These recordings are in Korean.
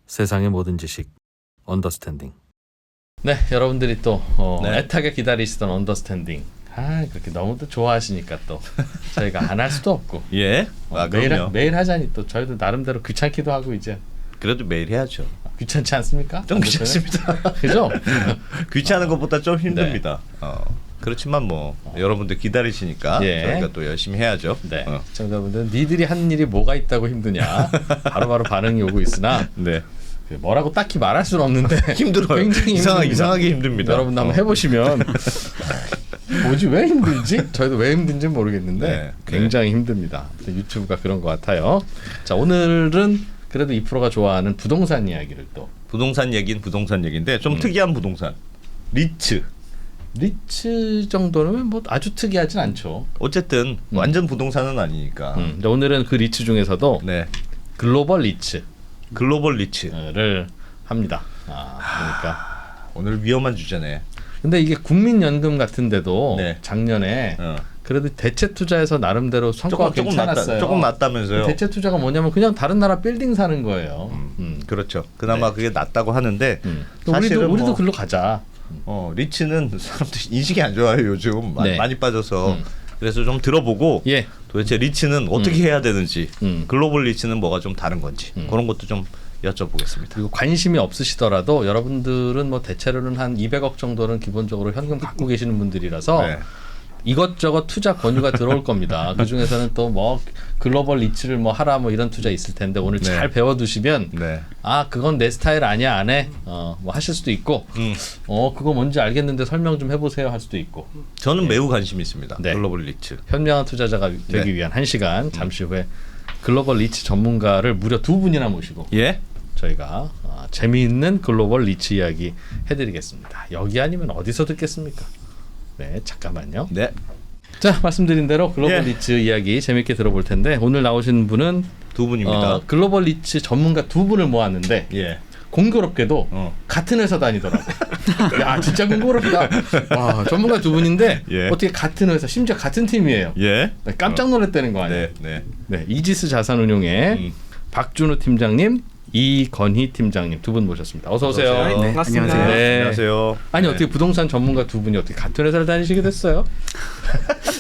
세상의 모든 지식 언더스탠딩. 네, 여러분들이 또 네. 애타게 기다리시던 언더스탠딩. 그렇게 너무도 좋아하시니까 또 저희가 안 할 수도 없고. 예. 그럼요. 매일 하자니 또 저희도 나름대로 귀찮기도 하고 이제. 그래도 매일 해야죠. 귀찮지 않습니까? 좀 귀찮습니다. 그죠? 귀찮은 것보다 좀 힘듭니다. 그렇지만 뭐 여러분들 기다리시니까 예. 저희가 또 열심히 해야죠. 네. 시청자분들은 니들이 하는 일이 뭐가 있다고 힘드냐 바로바로 반응이 오고 있으나 네. 뭐라고 딱히 말할 수는 없는데 힘들어요. 굉장히 이상하게 힘듭니다. 여러분도 한번 해보시면 뭐지 왜 힘들지? 저희도 왜 힘든지 모르겠는데 네. 굉장히 힘듭니다. 유튜브가 그런 것 같아요. 자, 오늘은 그래도 이 프로가 좋아하는 부동산 이야기를 또 부동산 얘기는 부동산 얘기인데 좀 특이한 부동산. 리츠 정도는 뭐 아주 특이하진 않죠. 어쨌든 완전 부동산은 아니니까. 근데 오늘은 그 리츠 중에서도 네. 글로벌 리츠를 글로벌 리츠. 합니다. 그러니까 오늘 위험한 주제네. 근데 이게 국민연금 같은데도 네. 작년에 그래도 대체 투자에서 나름대로 성과가 괜찮았어요. 조금 낫다면서요. 대체 투자가 뭐냐면 그냥 다른 나라 빌딩 사는 거예요. 그렇죠. 그나마 네. 그게 낫다고 하는데 우리도 뭐, 글로 가자. 리츠는 사람들이 인식이 안 좋아요. 요즘 네. 많이 빠져서. 그래서 좀 들어보고 예. 도대체 리츠는 어떻게 해야 되는지 글로벌 리츠는 뭐가 좀 다른 건지 그런 것도 좀 여쭤보겠습니다. 그리고 관심이 없으시더라도 여러분들은 뭐 대체로는 한 200억 정도는 기본적으로 현금 갖고 계시는 분들이라서 네. 이것저것 투자 권유가 들어올 겁니다. 그 중에서는 또 뭐 글로벌 리츠를 뭐 하라 뭐 이런 투자 있을 텐데 오늘 네. 잘 배워두시면 네. 그건 내 스타일 아니야 안 해. 뭐 하실 수도 있고 그거 뭔지 알겠는데 설명 좀 해보세요 할 수도 있고. 저는 매우 관심이 있습니다. 네. 글로벌 리츠. 현명한 투자자가 되기 네. 위한 1시간 잠시 후에 글로벌 리츠 전문가를 무려 2분이나 모시고 예? 저희가 재미있는 글로벌 리츠 이야기 해드리겠습니다. 여기 아니면 어디서 듣겠습니까? 네, 잠깐만요. 네. 자, 말씀드린 대로 글로벌 예. 리츠 이야기 재미있게 들어볼 텐데 오늘 나오신 분은 두 분입니다. 글로벌 리츠 전문가 2분을 모았는데 예. 공교롭게도 같은 회사 다니더라고요. 야, 진짜 공교롭다. 와, 전문가 2분인데 예. 어떻게 같은 회사, 심지어 같은 팀이에요. 예. 네, 깜짝 놀랐다는 거 아니에요? 네. 네, 이지스 자산운용의 박준우 팀장님, 이건희 팀장님 2분 모셨습니다. 어서 오세요. 네, 반갑습니다. 네. 안녕하세요. 아니 어떻게 부동산 전문가 2분이 어떻게 같은 회사를 다니시게 됐어요?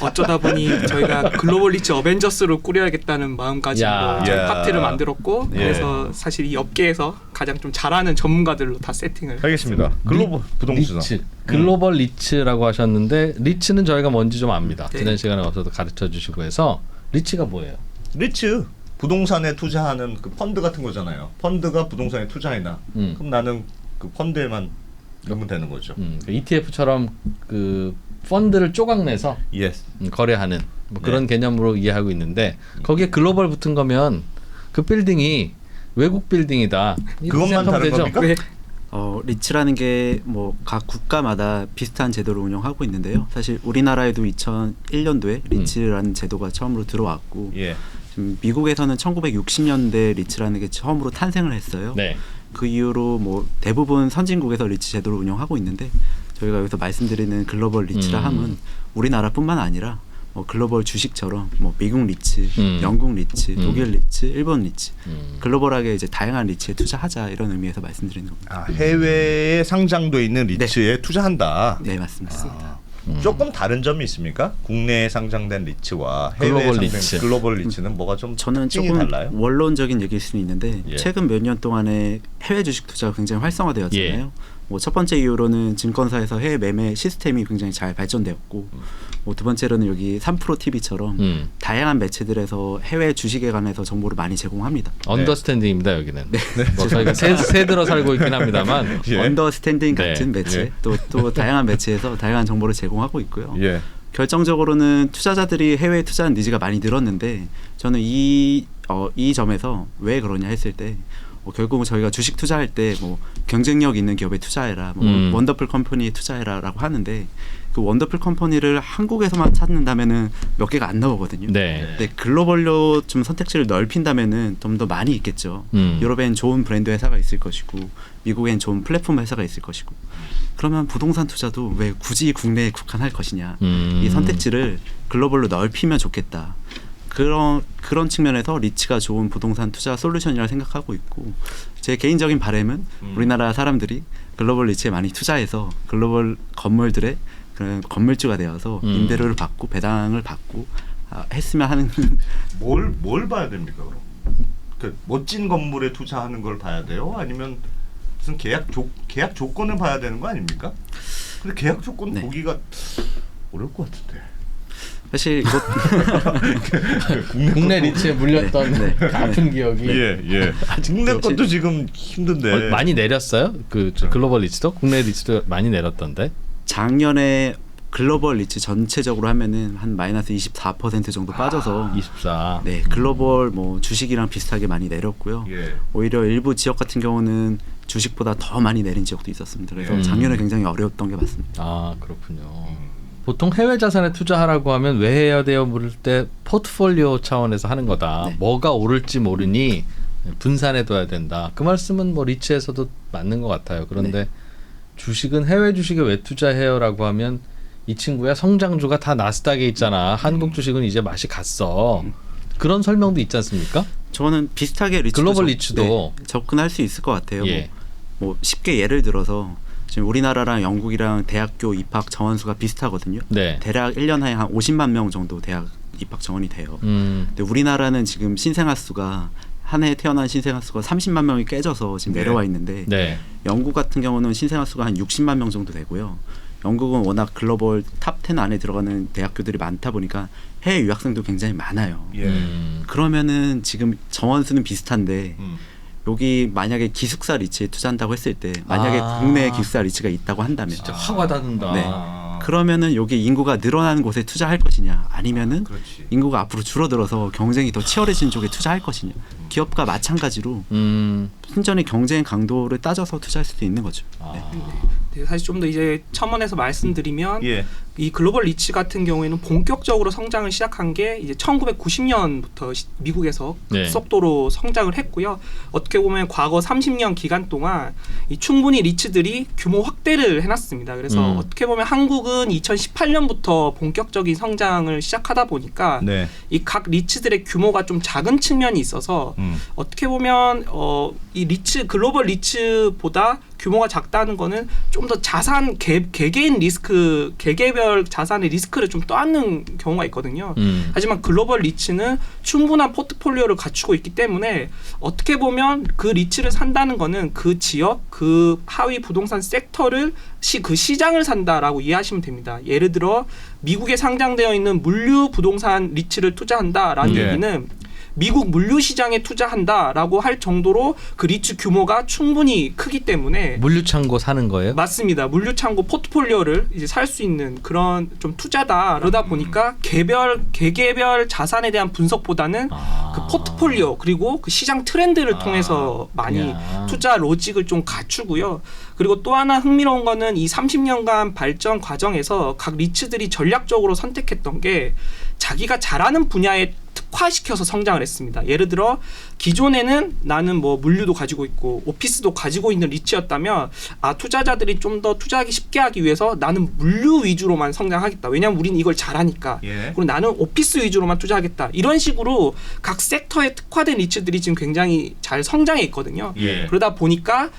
어쩌다 보니 저희가 글로벌 리츠 어벤져스로 꾸려야겠다는 마음가짐으로 야. 저희 야. 파트를 만들었고 예. 그래서 사실 이 업계에서 가장 좀 잘하는 전문가들로 다 세팅을 알겠습니다. 글로벌 부동산. 리츠. 글로벌 리츠라고 하셨는데 리츠는 저희가 뭔지 좀 압니다. 네. 지난 시간에 와서도 가르쳐 주시고 해서 리츠가 뭐예요? 리츠 부동산에 투자하는 그 펀드 같은 거잖아요. 펀드가 부동산에 투자해놔. 그럼 나는 그 펀드에만 넣으면 되는 거죠. 그 ETF처럼 그 펀드를 조각내서 예. 거래하는 뭐 그런 개념으로 이해하고 있는데 거기에 글로벌 붙은 거면 그 빌딩이 외국 빌딩이다. 이렇게 그것만 생각하면 다른 되죠? 겁니까? 네. 리츠라는 게 뭐 각 국가마다 비슷한 제도를 운영하고 있는데요. 사실 우리나라에도 2001년도에 리츠라는 제도가 처음으로 들어왔고 예. 지금 미국에서는 1960년대 리츠라는 게 처음으로 탄생을 했어요. 네. 그 이후로 뭐 대부분 선진국에서 리츠 제도를 운영하고 있는데 저희가 여기서 말씀드리는 글로벌 리츠라 함은 우리나라뿐만 아니라 뭐 글로벌 주식처럼 뭐 미국 리츠, 영국 리츠, 독일 리츠, 일본 리츠 글로벌하게 이제 다양한 리츠에 투자하자 이런 의미에서 말씀드리는 겁니다. 해외에 상장돼 있는 리츠에 투자한다. 네, 맞습니다. 조금 다른 점이 있습니까? 국내에 상장된 리츠와 해외에 글로벌 상장된 리츠. 글로벌 리츠는 뭐가 좀 저는 특징이 조금 달라요? 원론적인 얘기일 수는 있는데 예. 최근 몇 년 동안에 해외 주식 투자가 굉장히 활성화되었잖아요. 예. 뭐 첫 번째 이유로는 증권사에서 해외 매매 시스템이 굉장히 잘 발전되었고 뭐 두 번째로는 여기 3프로 TV처럼 다양한 매체들에서 해외 주식에 관해서 정보를 많이 제공합니다. 언더스탠딩입니다 여기는. 뭐 저희가 새 들어 살고 있긴 합니다만. 예. 언더스탠딩 네. 같은 매체 예. 또 다양한 매체에서 다양한 정보를 제공하고 있고요. 예. 결정적으로는 투자자들이 해외에 투자하는 니즈가 많이 늘었는데 저는 이 점에서 왜 그러냐 했을 때 결국은 저희가 주식 투자할 때 뭐 경쟁력 있는 기업에 투자해라, 뭐 원더풀 컴퍼니에 투자해라라고 하는데 그 원더풀 컴퍼니를 한국에서만 찾는다면은 몇 개가 안 나오거든요. 네. 근데 글로벌로 좀 선택지를 넓힌다면은 좀 더 많이 있겠죠. 유럽엔 좋은 브랜드 회사가 있을 것이고 미국엔 좋은 플랫폼 회사가 있을 것이고 그러면 부동산 투자도 왜 굳이 국내에 국한할 것이냐. 이 선택지를 글로벌로 넓히면 좋겠다. 그런 측면에서 리츠가 좋은 부동산 투자 솔루션이라 생각하고 있고 제 개인적인 바람은 우리나라 사람들이 글로벌 리츠에 많이 투자해서 글로벌 건물들의 그런 건물주가 되어서 임대료를 받고 배당을 받고 했으면 하는 뭘 봐야 됩니까 그럼? 그 멋진 건물에 투자하는 걸 봐야 돼요? 아니면 무슨 계약 조건을 봐야 되는 거 아닙니까? 근데 계약 조건 네. 보기가 어려울 것 같은데. 사실 이것 국내 리츠에 물렸던 네, 네. 아픈 기억이 예. 국내 것도 지금 힘든데. 많이 내렸어요? 저 글로벌 리츠도 국내 리츠도 많이 내렸던데. 작년에 글로벌 리츠 전체적으로 하면은 한 마이너스 24% 정도 빠져서 24. 네 글로벌 뭐 주식이랑 비슷하게 많이 내렸고요. 예. 오히려 일부 지역 같은 경우는 주식보다 더 많이 내린 지역도 있었습니다. 그래서 예. 작년에 굉장히 어려웠던 게 맞습니다. 아 그렇군요. 보통 해외 자산에 투자하라고 하면 왜 해야 돼요? 물을 때 포트폴리오 차원에서 하는 거다. 네. 뭐가 오를지 모르니 분산해둬야 된다. 그 말씀은 뭐 리츠에서도 맞는 것 같아요. 그런데 네. 주식은 해외 주식에 왜 투자해요라고 하면 이 친구야 성장주가 다 나스닥에 있잖아. 한국 주식은 이제 맛이 갔어. 그런 설명도 있지 않습니까? 저는 비슷하게 리츠도 글로벌 리츠도 접근할 수 있을 것 같아요. 예. 뭐 쉽게 예를 들어서 지금 우리나라랑 영국이랑 대학교 입학 정원 수가 비슷하거든요. 네. 대략 1년에 한 50만 명 정도 대학 입학 정원이 돼요. 근데 우리나라는 지금 신생아 수가 한 해 태어난 신생아 수가 30만 명이 깨져서 지금 네. 내려와 있는데 네. 영국 같은 경우는 신생아 수가 한 60만 명 정도 되고요. 영국은 워낙 글로벌 탑 10 안에 들어가는 대학교들이 많다 보니까 해외 유학생도 굉장히 많아요. 예. 그러면은 지금 정원 수는 비슷한데 음. 여기 만약에 기숙사 리츠에 투자한다고 했을 때 만약에 아. 국내에 기숙사 리츠가 있다고 한다면 진짜 확 와닿는다. 네. 아. 그러면은 여기 인구가 늘어나는 곳에 투자할 것이냐 아니면은 그렇지. 인구가 앞으로 줄어들어서 경쟁이 더 치열해지는 쪽에 투자할 것이냐 기업과 마찬가지로 순전히 경쟁 강도를 따져서 투자할 수도 있는 거죠. 네. 네, 사실 좀 더 이제 첨언해서 말씀드리면 예. 이 글로벌 리츠 같은 경우에는 본격적으로 성장을 시작한 게 이제 1990년부터 미국에서 네. 급속도로 성장을 했고요. 어떻게 보면 과거 30년 기간 동안 이 충분히 리츠들이 규모 확대를 해놨습니다. 그래서 어떻게 보면 한국은 2018년부터 본격적인 성장을 시작하다 보니까 네. 이 각 리츠들의 규모가 좀 작은 측면이 있어서 어떻게 보면 이 리츠 글로벌 리츠보다 규모가 작다는 거는 좀 더 자산 개개인 리스크 개개별 자산의 리스크를 좀 떠안는 경우가 있거든요. 하지만 글로벌 리츠는 충분한 포트폴리오를 갖추고 있기 때문에 어떻게 보면 그 리츠를 산다는 거는 그 지역 그 하위 부동산 섹터를 그 시장을 산다라고 이해하시면 됩니다. 예를 들어 미국에 상장되어 있는 물류 부동산 리츠를 투자한다라는 예. 얘기는 미국 물류 시장에 투자한다라고 할 정도로 그 리츠 규모가 충분히 크기 때문에 물류창고 사는 거예요? 맞습니다. 물류창고 포트폴리오를 이제 살 수 있는 그런 좀 투자다. 그러다 보니까 개개별 자산에 대한 분석보다는 그 포트폴리오 그리고 그 시장 트렌드를 통해서 많이 야. 투자 로직을 좀 갖추고요. 그리고 또 하나 흥미로운 거는 이 30년간 발전 과정에서 각 리츠들이 전략적으로 선택했던 게 자기가 잘하는 분야에 특화시켜서 성장을 했습니다. 예를 들어 기존에는 나는 뭐 물류도 가지고 있고 오피스도 가지고 있는 리츠였다면 투자자들이 좀 더 투자하기 쉽게 하기 위해서 나는 물류 위주로만 성장하겠다. 왜냐하면 우리는 이걸 잘하니까. 예. 그리고 나는 오피스 위주로만 투자하겠다. 이런 식으로 각 섹터에 특화된 리츠들이 지금 굉장히 잘 성장해 있거든요. 예. 그러다 보니까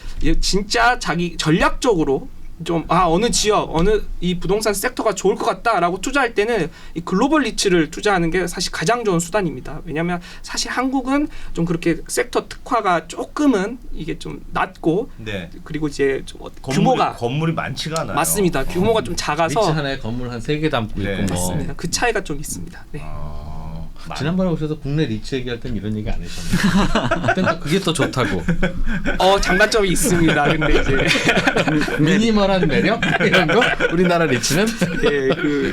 진짜 자기 전략적으로 좀 어느 지역 어느 이 부동산 섹터가 좋을 것 같다라고 투자할 때는 이 글로벌 리츠를 투자하는 게 사실 가장 좋은 수단입니다. 왜냐하면 사실 한국은 좀 그렇게 섹터 특화가 조금은 이게 좀 낮고 네. 그리고 이제 좀 규모가 건물이 많지가 않아요. 맞습니다. 규모가 좀 리츠 작아서 하나에 건물 한 3개 담고 네. 있고 뭐. 맞습니다. 그 차이가 좀 있습니다. 네. 지난번에 오셔서 국내 리츠 얘기할 땐 이런 얘기 안 하셨나요? 그때 또 그게 더 좋다고. 장단점이 있습니다. 근데 이제 미니멀한 매력 이런 거 우리나라 리츠는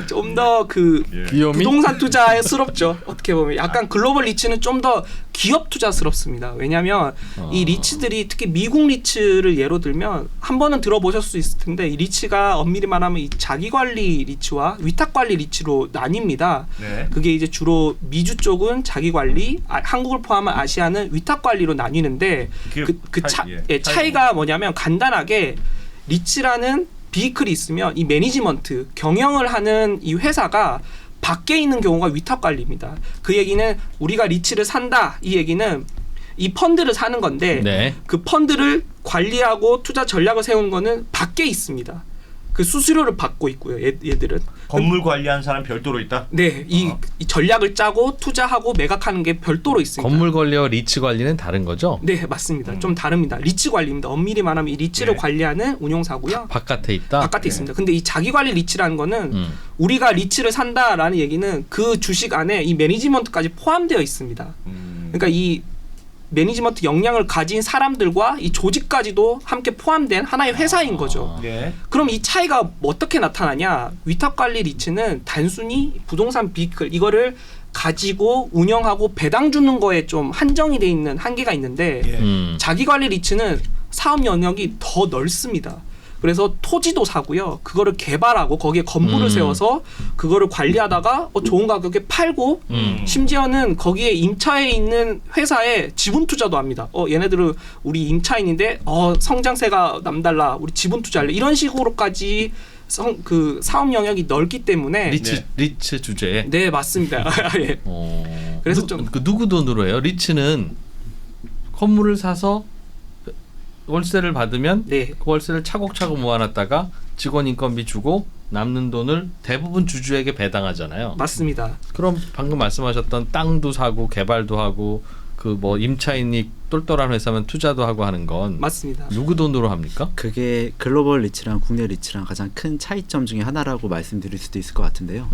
좀 더 귀요미 부동산 투자스럽죠. 어떻게 보면 약간 글로벌 리츠는 좀 더 기업 투자스럽습니다. 왜냐하면 이 리츠들이 특히 미국 리츠를 예로 들면 한 번은 들어보셨을 수 있을 텐데 이 리츠가 엄밀히 말하면 이 자기관리 리츠와 위탁관리 리츠로 나뉩니다. 네. 그게 이제 주로 미주 쪽은 자기관리, 한국을 포함한 아시아는 위탁관리로 나뉘는데 차이가 뭐냐면 간단하게 리츠라는 비이클이 있으면 이 매니지먼트 경영을 하는 이 회사가 밖에 있는 경우가 위탁 관리입니다. 그 얘기는 우리가 리츠를 산다. 이 얘기는 이 펀드를 사는 건데 네. 그 펀드를 관리하고 투자 전략을 세우는 거는 밖에 있습니다. 그 수수료를 받고 있고요. 얘들은 건물 관리하는 사람 별도로 있다. 네, 이 전략을 짜고 투자하고 매각하는 게 별도로 있습니다. 건물 관리와 리츠 관리는 다른 거죠? 네, 맞습니다. 좀 다릅니다. 리츠 관리입니다. 엄밀히 말하면 이 리츠를 네. 관리하는 운용사고요. 바깥에 있다. 바깥에 있습니다. 근데 이 자기 관리 리츠라는 거는 음. 우리가 리츠를 산다라는 얘기는 그 주식 안에 이 매니지먼트까지 포함되어 있습니다. 그러니까 이 매니지먼트 역량을 가진 사람들과 이 조직까지도 함께 포함된 하나의 회사인 거죠. 예. 그럼 이 차이가 어떻게 나타나냐? 위탁관리 리츠는 단순히 부동산 비클 이거를 가지고 운영하고 배당 주는 거에 좀 한정이 돼 있는 한계가 있는데 예. 자기관리 리츠는 사업 영역이 더 넓습니다. 그래서 토지도 사고요. 그거를 개발하고 거기에 건물을 세워서 그거를 관리하다가 좋은 가격에 팔고 심지어는 거기에 임차해 있는 회사에 지분 투자도 합니다. 얘네들은 우리 임차인인데 성장세가 남달라. 우리 지분 투자할래. 이런 식으로까지 그 사업 영역이 넓기 때문에 리츠 주제에. 네, 맞습니다. 예. 그래서 좀 누구 돈으로 해요? 리츠는 건물을 사서 월세를 받으면 네. 그 월세를 차곡차곡 모아놨다가 직원 인건비 주고 남는 돈을 대부분 주주에게 배당하잖아요. 맞습니다. 그럼 방금 말씀하셨던 땅도 사고 개발도 하고 그 뭐 임차인이 똘똘한 회사면 투자도 하고 하는 건 맞습니다. 누구 돈으로 합니까? 그게 글로벌 리츠랑 국내 리츠랑 가장 큰 차이점 중에 하나라고 말씀드릴 수도 있을 것 같은데요.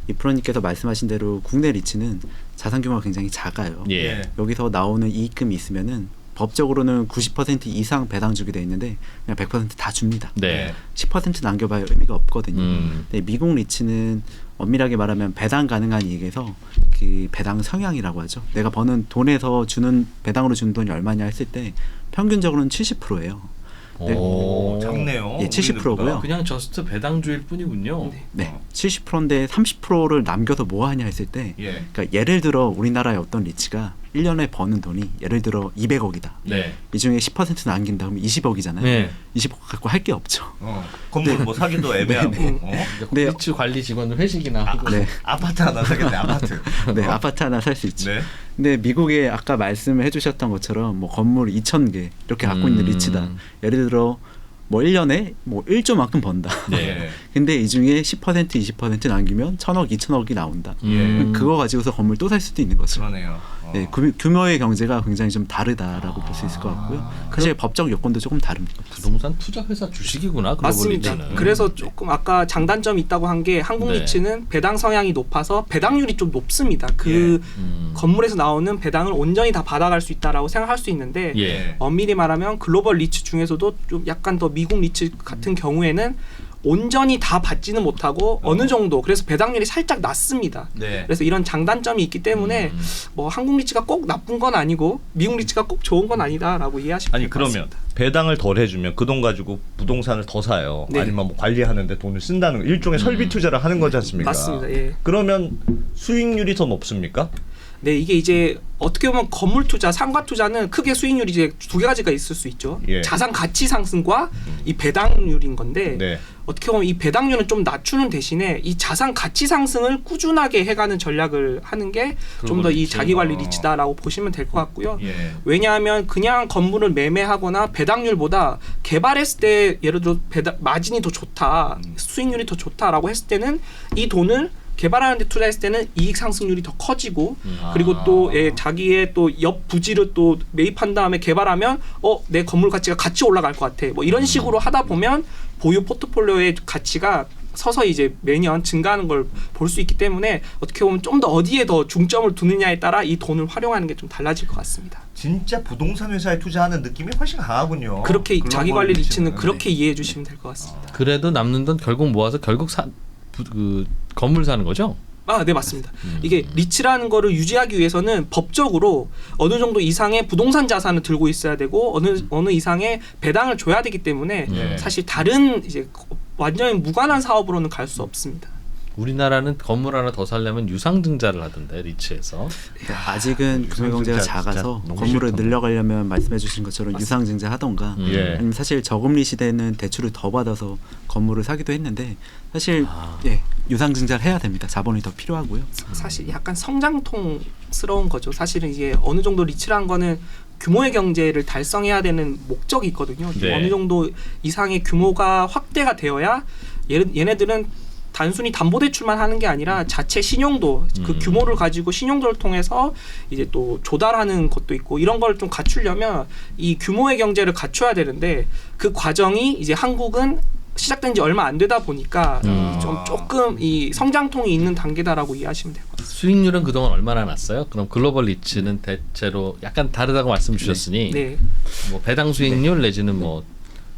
이프로님께서 말씀하신 대로 국내 리츠는 자산 규모가 굉장히 작아요. 예. 여기서 나오는 이익금이 있으면은 법적으로는 90% 이상 배당 주게 돼 있는데 그냥 100% 다 줍니다. 네. 10% 남겨봐야 의미가 없거든요. 음. 근데 미국 리츠는 엄밀하게 말하면 배당 가능한 이익에서 그 배당 성향이라고 하죠. 내가 버는 돈에서 주는 배당으로 주는 돈이 얼마냐 했을 때 평균적으로는 70%예요. 오, 작네요. 예, 70%고요. 그냥 저스트 배당주일 뿐이군요. 네, 70%인데 30%를 남겨서 뭐 하냐 했을 때, 예. 그러니까 예를 들어 우리나라의 어떤 리츠가 1년에 버는 돈이 예를 들어 200억이다. 네. 이 중에 10% 남긴다 그러면 20억이잖아요. 네. 20억 갖고 할 게 없죠. 건물 뭐 사기도 애매하고. 네. 리츠 관리 직원들 회식이나 하고. 네, 아파트 하나 사겠네. 아파트. 네, 아파트 하나 살 수 있죠. 네. 근데 미국에 아까 말씀해 주셨던 것처럼 뭐 건물 2,000개 이렇게 갖고 있는 리츠다. 예를 들어 뭐 1년에 뭐 1조만큼 번다. 네. 근데 이 중에 10% 20% 남기면 1,000억 2,000억이 나온다. 그거 가지고서 건물 또 살 수도 있는 거죠. 그러네요. 네, 규모의 경제가 굉장히 좀 다르다라고 볼 수 있을 것 같고요. 사실 법적 요건도 조금 다릅니다. 부동산 투자 회사 주식이구나. 맞습니다. 리츠는. 그래서 조금 아까 장단점이 있다고 한 게 한국 네. 리츠는 배당 성향이 높아서 배당률이 좀 높습니다. 그 건물에서 나오는 배당을 온전히 다 받아갈 수 있다라고 생각할 수 있는데 예. 엄밀히 말하면 글로벌 리츠 중에서도 좀 약간 더 미국 리츠 같은 경우에는 온전히 다 받지는 못하고 어느 정도 그래서 배당률이 살짝 낮습니다. 네. 그래서 이런 장단점이 있기 때문에 뭐 한국 리츠가 꼭 나쁜 건 아니고 미국 리츠가 꼭 좋은 건 아니다라고 이해하시면 아니 될 것 그러면 같습니다. 배당을 덜 해주면 그 돈 가지고 부동산을 더 사요. 네. 아니면 뭐 관리하는데 돈을 쓴다는 일종의 설비 투자를 하는 거지 않습니까? 맞습니다. 예. 그러면 수익률이 더 높습니까? 네, 이게 이제 어떻게 보면 건물 투자, 상가 투자는 크게 수익률이 이제 두 가지가 있을 수 있죠. 예. 자산 가치 상승과 이 배당률인 건데 네. 어떻게 보면 이 배당률은 좀 낮추는 대신에 이 자산 가치 상승을 꾸준하게 해가는 전략을 하는 게 좀 더 이 자기 관리 리츠다라고 보시면 될 것 같고요. 예. 왜냐하면 그냥 건물을 매매하거나 배당률보다 개발했을 때 예를 들어 마진이 더 좋다, 수익률이 더 좋다라고 했을 때는 이 돈을 개발하는 데 투자했을 때는 이익 상승률이 더 커지고 그리고 또 자기의 또 옆 부지를 또 매입한 다음에 개발하면 내 건물 가치가 같이 올라갈 것 같아. 뭐 이런 식으로 하다 보면 보유 포트폴리오의 가치가 서서히 이제 매년 증가하는 걸 볼 수 있기 때문에 어떻게 보면 좀 더 어디에 더 중점을 두느냐에 따라 이 돈을 활용하는 게 좀 달라질 것 같습니다. 진짜 부동산 회사에 투자하는 느낌이 훨씬 강하군요. 그렇게 자기 관리 리츠는 글로벌 그렇게 이해해 주시면 될 것 같습니다. 그래도 남는 돈 결국 모아서 결국 그 건물 사는 거죠? 네, 맞습니다. 이게 리츠라는 거를 유지하기 위해서는 법적으로 어느 정도 이상의 부동산 자산을 들고 있어야 되고 어느 이상의 배당을 줘야 되기 때문에 사실 다른 이제 완전히 무관한 사업으로는 갈 수 없습니다. 우리나라는 건물 하나 더 살려면 유상증자를 하던데 리츠에서. 아직은 금융경제가 진짜 작아서 너무 건물을 싫던데. 늘려가려면 말씀해주신 것처럼 유상증자 하던가 예. 아니면 사실 저금리 시대에는 대출을 더 받아서 건물을 사기도 했는데 사실 예, 유상증자를 해야 됩니다. 자본이 더 필요하고요. 사실 약간 성장통스러운 거죠. 사실은 이게 어느 정도 리츠란 거는 규모의 경제를 달성해야 되는 목적이 있거든요. 네. 어느 정도 이상의 규모가 확대가 되어야 얘네들은 단순히 담보대출만 하는 게 아니라 자체 신용도 그 규모를 가지고 신용도를 통해서 이제 또 조달하는 것도 있고 이런 걸 좀 갖추려면 이 규모의 경제를 갖춰야 되는데 그 과정이 이제 한국은 시작된 지 얼마 안 되다 보니까 조금 이 성장통이 있는 단계다라고 이해하시면 돼요. 수익률은 그동안 얼마나 났어요? 그럼 글로벌 리츠는 대체로 약간 다르다고 말씀 주셨으니 네. 뭐 배당 수익률 내지는 뭐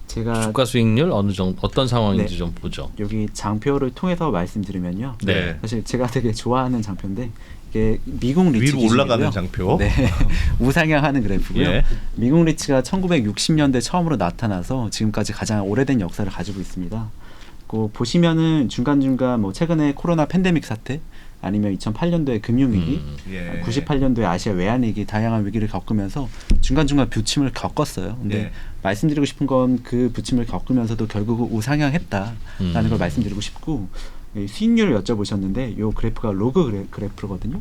제가 주가 수익률 어느 정도 어떤 상황인지 네. 좀 보죠. 여기 장표를 통해서 말씀드리면요. 네. 사실 제가 되게 좋아하는 장표인데 이게 미국 리츠 위로 기준이고요. 올라가는 장표. 네. 우상향하는 그래프고요. 예. 미국 리츠가 1960년대 처음으로 나타나서 지금까지 가장 오래된 역사를 가지고 있습니다. 그 보시면은 중간중간 뭐 최근에 코로나 팬데믹 사태 아니면 2008년도에 금융위기, 예. 98년도에 아시아 외환위기 다양한 위기를 겪으면서 중간중간 부침을 겪었어요. 근데 네. 말씀드리고 싶은 건 그 부침을 겪으면서도 결국 우상향했다라는 걸 말씀드리고 싶고 이 수익률을 여쭤보셨는데 이 그래프가 로그 그래프거든요.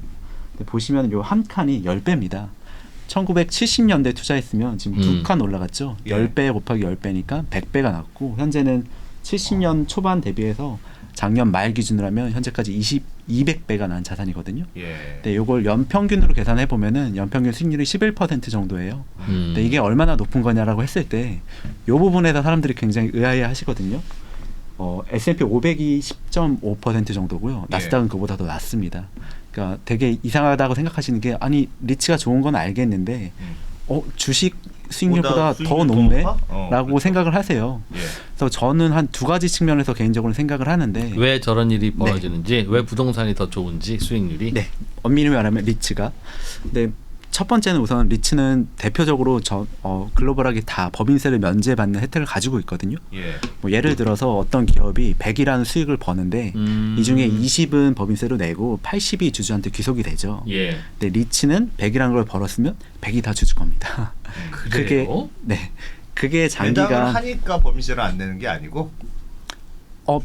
근데 보시면 이 한 칸이 10배입니다. 1970년대 투자했으면 지금 2칸 올라갔죠. 예. 10배 곱하기 10배니까 100배가 났고 현재는 70년 초반 대비해서 작년 말 기준으로 하면 현재까지 200배가 난 자산이거든요. 예. 근데 이걸 연평균으로 계산해 보면은 연평균 수익률이 11% 정도예요. 근데 이게 얼마나 높은 거냐라고 했을 때 이 부분에서 사람들이 굉장히 의아해하시거든요. S&P 500이 10.5% 정도고요. 나스닥은 그보다 더 낮습니다. 그러니까 되게 이상하다고 생각하시는 게 아니 리츠가 좋은 건 알겠는데 주식 수익률보다 더 높네? 라고 그렇죠. 생각을 하세요. 예. 그래서 저는 한 두 가지 측면에서 개인적으로 생각을 하는데 왜 저런 일이 벌어지는지, 왜 부동산이 더 좋은지 수익률이. 네, 엄밀히 말하면 리츠가. 근데 첫 번째는 우선 리츠는 대표적으로 글로벌하게 다 법인세를 면제받는 혜택을 가지고 있거든요. 예. 뭐 예를 들어서 어떤 기업이 100이라는 수익을 버는데 이 중에 20은 법인세로 내고 80이 주주한테 귀속이 되죠. 예. 근데 리츠는 100이라는 걸 벌었으면 100이 다 주주 겁니다. 그래요? 그게 배당을 장기간 하니까 법인세를 안 내는 게 아니고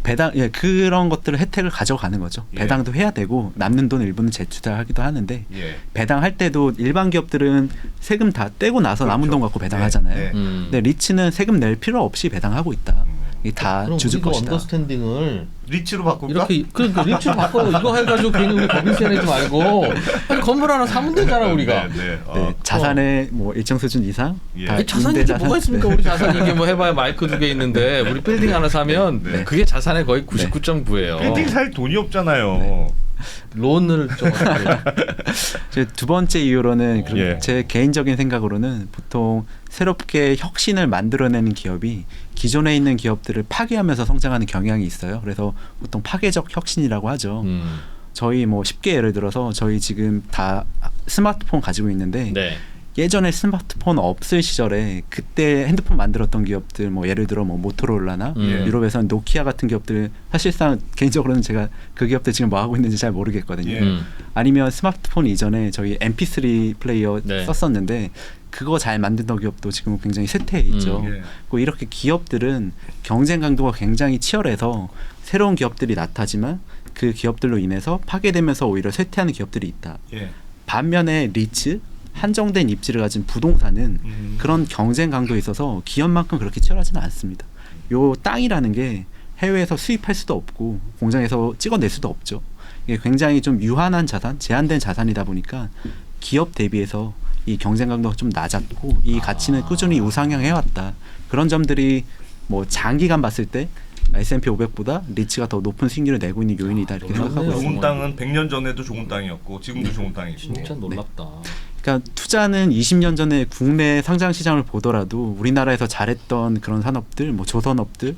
배당 그런 것들을 혜택을 가져가는 거죠. 예. 배당도 해야 되고 남는 돈 일부는 재투자하기도 하는데 예. 배당할 때도 일반 기업들은 세금 다 떼고 나서 남은 그렇죠. 돈 갖고 배당하잖아요. 네, 네. 근데 리츠는 세금 낼 필요 없이 배당하고 있다. 이게 다 그럼 주주 우리도 것이다. 언더스탠딩을 리츠로 바꿀까? 이렇게 그러니까 리츠 바꿔 이거 해가지고 괜히 우리 법인세 내지 말고 아니, 건물 하나 사면 되잖아 우리가. 네. 네, 자산의 뭐 일정 수준 이상 예. 다 아니, 자산이 임대 이게 뭐가 있습니까? 우리 자산 이게 뭐 해봐야 마이크 2개 있는데 우리 빌딩 하나 사면 네. 그게 자산의 거의 99.9예요. 빌딩 살 돈이 없잖아요. 론을 좀 어떻게 제 두 번째 이유로는 예. 제 개인적인 생각으로는 보통 새롭게 혁신을 만들어내는 기업이 기존에 있는 기업들을 파괴하면서 성장하는 경향이 있어요. 그래서 보통 파괴적 혁신이라고 하죠. 저희 뭐 쉽게 예를 들어서 저희 지금 다 스마트폰 가지고 있는데 네. 예전에 스마트폰 없을 시절에 그때 핸드폰 만들었던 기업들 뭐 예를 들어 뭐 모토로라나 유럽에서는 노키아 같은 기업들 사실상 개인적으로는 제가 그 기업들 지금 뭐 하고 있는지 잘 모르겠거든요. 예. 아니면 스마트폰 이전에 저희 MP3 플레이어 네. 썼었는데 그거 잘 만든던 기업도 지금 굉장히 쇠퇴해 있죠. 예. 그 이렇게 기업들은 경쟁 강도가 굉장히 치열해서 새로운 기업들이 나타지만 그 기업들로 인해서 파괴되면서 오히려 쇠퇴하는 기업들이 있다. 예. 반면에 리츠 한정된 입지를 가진 부동산은 그런 경쟁 강도에 있어서 기업만큼 그렇게 치열하지는 않습니다. 요 땅이라는 게 해외에서 수입할 수도 없고 공장에서 찍어낼 수도 없죠. 이게 굉장히 좀 유한한 자산, 제한된 자산이다 보니까 기업 대비해서 이 경쟁 강도가 좀 낮았고 이 가치는 꾸준히 우상향해왔다. 그런 점들이 뭐 장기간 봤을 때 S&P 500보다 리츠가 더 높은 수익률을 내고 있는 요인이다 이렇게 생각하고 그러네요. 있습니다. 좋은 땅은 100년 전에도 좋은 땅이었고 지금도 좋은 땅이고. 진짜 놀랍다. 그러니까 투자는 20년 전에 국내 상장 시장을 보더라도 우리나라에서 잘했던 그런 산업들, 뭐 조선업들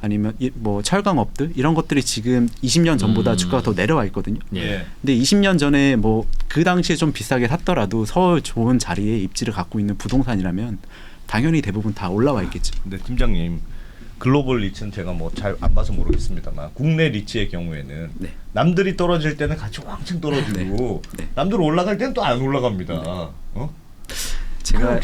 아니면 뭐 철강업들 이런 것들이 지금 20년 전보다 주가가 더 내려와 있거든요. 예. 근데 20년 전에 뭐 그 당시에 좀 비싸게 샀더라도 서울 좋은 자리에 입지를 갖고 있는 부동산이라면 당연히 대부분 다 올라와 있겠죠. 네, 팀장님. 글로벌 리츠는 제가 뭐 잘 안 봐서 모르겠습니다만 국내 리츠의 경우에는 네. 남들이 떨어질 때는 같이 왕창 떨어지고 네. 남들 올라갈 때는 또 안 올라갑니다. 어? 제가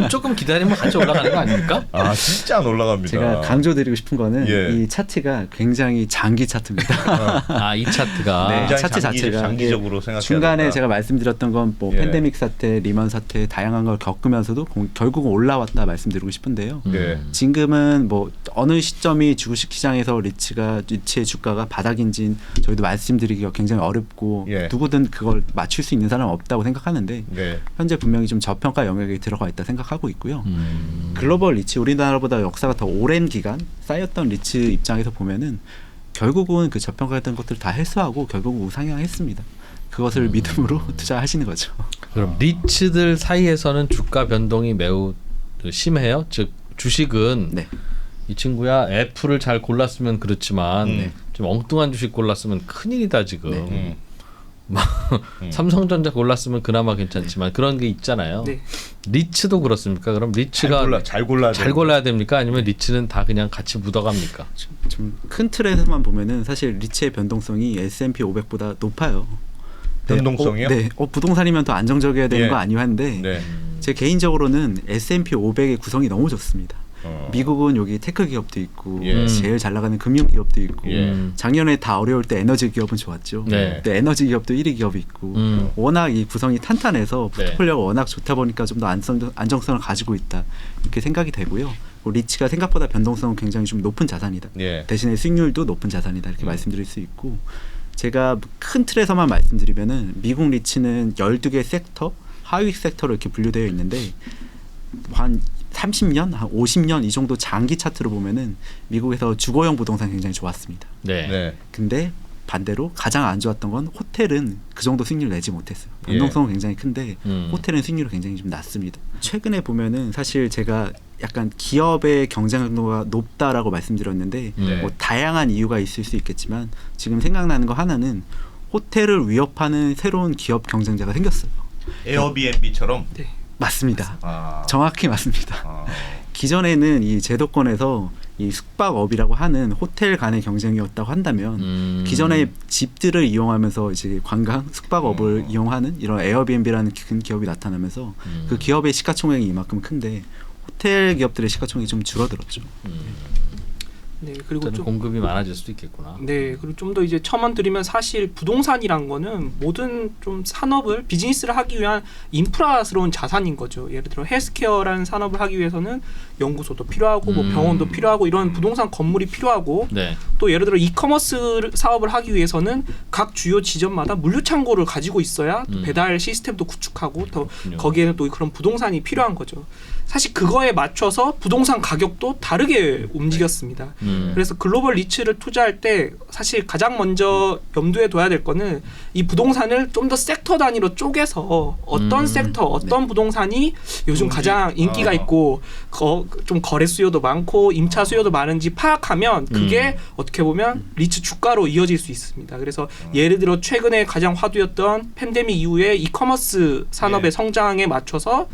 조금 기다리면 같이 올라가는 거 아닙니까? 아 진짜 안 올라갑니다. 제가 강조드리고 싶은 거는 예. 이 차트가 굉장히 장기 차트입니다. 아, 이 차트가 네. 굉장히 차트 자체가 장기적으로 생각해야 중간에 된다. 제가 말씀드렸던 건 뭐 예. 팬데믹 사태, 리먼 사태 다양한 걸 겪으면서도 결국은 올라왔다 말씀드리고 싶은데요. 네. 지금은 뭐 어느 시점이 주식 시장에서 리츠의 주가가 바닥인지는 저희도 말씀드리기가 굉장히 어렵고 예. 누구든 그걸 맞출 수 있는 사람은 없다고 생각하는데 네. 현재 분명히 좀 저평가 영역에 들어가 있다 생각하고 있고요. 글로벌 리츠 우리나라보다 역사가 더 오랜 기간 쌓였던 리츠 입장에서 보면은 결국은 그 저평가했던 것들을 다 해소하고 결국 우상향했습니다. 그것을 믿음으로 투자하시는 거죠. 그럼 리츠들 사이에서는 주가 변동이 매우 심해요. 즉 주식은 네. 이 친구야 애플을 잘 골랐으면 그렇지만 네. 좀 엉뚱한 주식 골랐으면 큰일이다 지금. 네. 삼성전자 골랐으면 그나마 괜찮지만 그런 게 있잖아요. 네. 리츠도 그렇습니까? 그럼 리츠가 잘 골라야 잘 골라야 됩니까? 아니면 리츠는 다 그냥 같이 묻어갑니까? 좀 큰 틀에서만 보면은 사실 리츠의 변동성이 S&P 500보다 높아요. 변동성이요? 네. 부동산이면 더 안정적이어야 되는 예. 거 아니한데 네. 제 개인적으로는 S&P 500의 구성이 너무 좋습니다. 미국은 여기 테크 기업도 있고 예. 제일 잘 나가는 금융 기업도 있고 예. 작년에 다 어려울 때 에너지 기업은 좋았죠. 네. 근데 에너지 기업도 1위 기업이 있고 워낙 이 구성이 탄탄해서 네. 포트폴리오가 워낙 좋다 보니까 좀 더 안정성을 가지고 있다 이렇게 생각이 되고요. 리츠가 생각보다 변동성은 굉장히 좀 높은 자산이다. 예. 대신에 수익률도 높은 자산이다 이렇게 말씀드릴 수 있고 제가 큰 틀에서만 말씀드리면은 미국 리츠는 12개 섹터 하위 섹터로 이렇게 분류되어 있는데 한 30년, 한 50년 이 정도 장기 차트로 보면은 미국에서 주거용 부동산 굉장히 좋았습니다. 네. 네. 근데 반대로 가장 안 좋았던 건 호텔은 그 정도 수익률 내지 못했어요. 변동성은 굉장히 큰데 호텔은 수익률이 굉장히 좀 낮습니다. 최근에 보면은 사실 제가 약간 기업의 경쟁도가 높다라고 말씀드렸는데 네. 뭐 다양한 이유가 있을 수 있겠지만 지금 생각나는 거 하나는 호텔을 위협하는 새로운 기업 경쟁자가 생겼어요. 에어비앤비처럼. 네. 맞습니다. 아. 정확히 맞습니다. 아. 기존에는 이 제도권에서 이 숙박업이라고 하는 호텔 간의 경쟁이었다고 한다면 기존의 집들을 이용하면서 이제 관광 숙박업을 이용하는 이런 에어비앤비라는 큰 기업이 나타나면서 그 기업의 시가총액이 이만큼 큰데 호텔 기업들의 시가총액이 좀 줄어들었죠. 네, 그리고 일단은 좀 공급이 많아질 수도 있겠구나. 네, 그리고 좀 더 이제 첨언 드리면 사실 부동산이란 거는 모든 좀 산업을 비즈니스를 하기 위한 인프라스러운 자산인 거죠. 예를 들어 헬스케어라는 산업을 하기 위해서는 연구소도 필요하고 뭐 병원도 필요하고 이런 부동산 건물이 필요하고 네. 또 예를 들어 이커머스 사업을 하기 위해서는 각 주요 지점마다 물류 창고를 가지고 있어야 또 배달 시스템도 구축하고 더 그렇군요. 거기에는 또 그런 부동산이 필요한 거죠. 사실 그거에 맞춰서 부동산 가격도 다르게 움직였습니다. 그래서 글로벌 리츠를 투자할 때 사실 가장 먼저 염두에 둬야 될 거는 이 부동산을 좀 더 섹터 단위로 쪼개서 어떤 섹터, 어떤 부동산이 요즘 가장 인기가 있고 좀 거래 수요도 많고 임차 수요도 많은지 파악하면 그게 어떻게 보면 리츠 주가로 이어질 수 있습니다. 그래서 예를 들어 최근에 가장 화두였던 팬데믹 이후에 이커머스 산업의 예. 성장에 맞춰서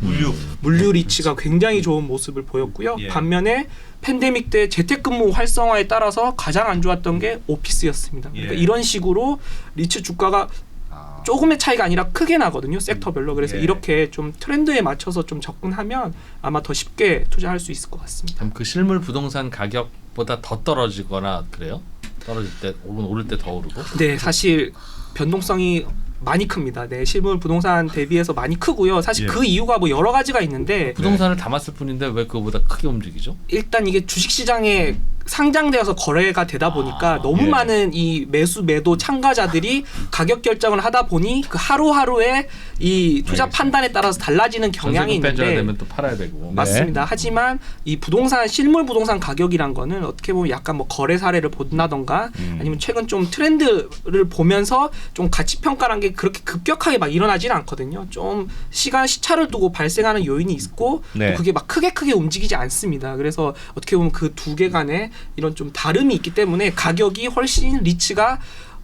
물류. 리츠가 굉장히 좋은 모습을 보였고요. 예. 반면에 팬데믹 때 재택근무 활성화에 따라서 가장 안 좋았던 게 오피스였습니다. 그러니까 예. 이런 식으로 리츠 주가가 조금의 차이가 아니라 크게 나거든요. 섹터별로. 그래서 예. 이렇게 좀 트렌드에 맞춰서 좀 접근하면 아마 더 쉽게 투자할 수 있을 것 같습니다. 그럼 그 실물 부동산 가격보다 더 떨어지거나 그래요? 떨어질 때 혹은 오를 때 더 오르고? 네, 사실 변동성이 많이 큽니다. 네, 실물 부동산 대비해서 많이 크고요. 사실 예. 그 이유가 뭐 여러 가지가 있는데 부동산을 담았을 뿐인데 왜 그거보다 크게 움직이죠? 일단 이게 주식시장에 상장되어서 거래가 되다 보니까 너무 예. 많은 이 매수 매도 참가자들이 가격 결정을 하다 보니 그 하루하루의 이 투자 알겠습니다. 판단에 따라서 달라지는 경향이 전세금 빼줘야 있는데 되면 또 팔아야 되고. 맞습니다. 하지만 이 부동산 실물 부동산 가격이란 거는 어떻게 보면 약간 뭐 거래 사례를 본다던가 아니면 최근 좀 트렌드를 보면서 좀 가치 평가란 게 그렇게 급격하게 막 일어나지는 않거든요. 좀 시차를 두고 발생하는 요인이 있고 네. 또 그게 막 크게 움직이지 않습니다. 그래서 어떻게 보면 그 두 개 간에 이런 좀 다름이 있기 때문에 가격이 훨씬 리츠가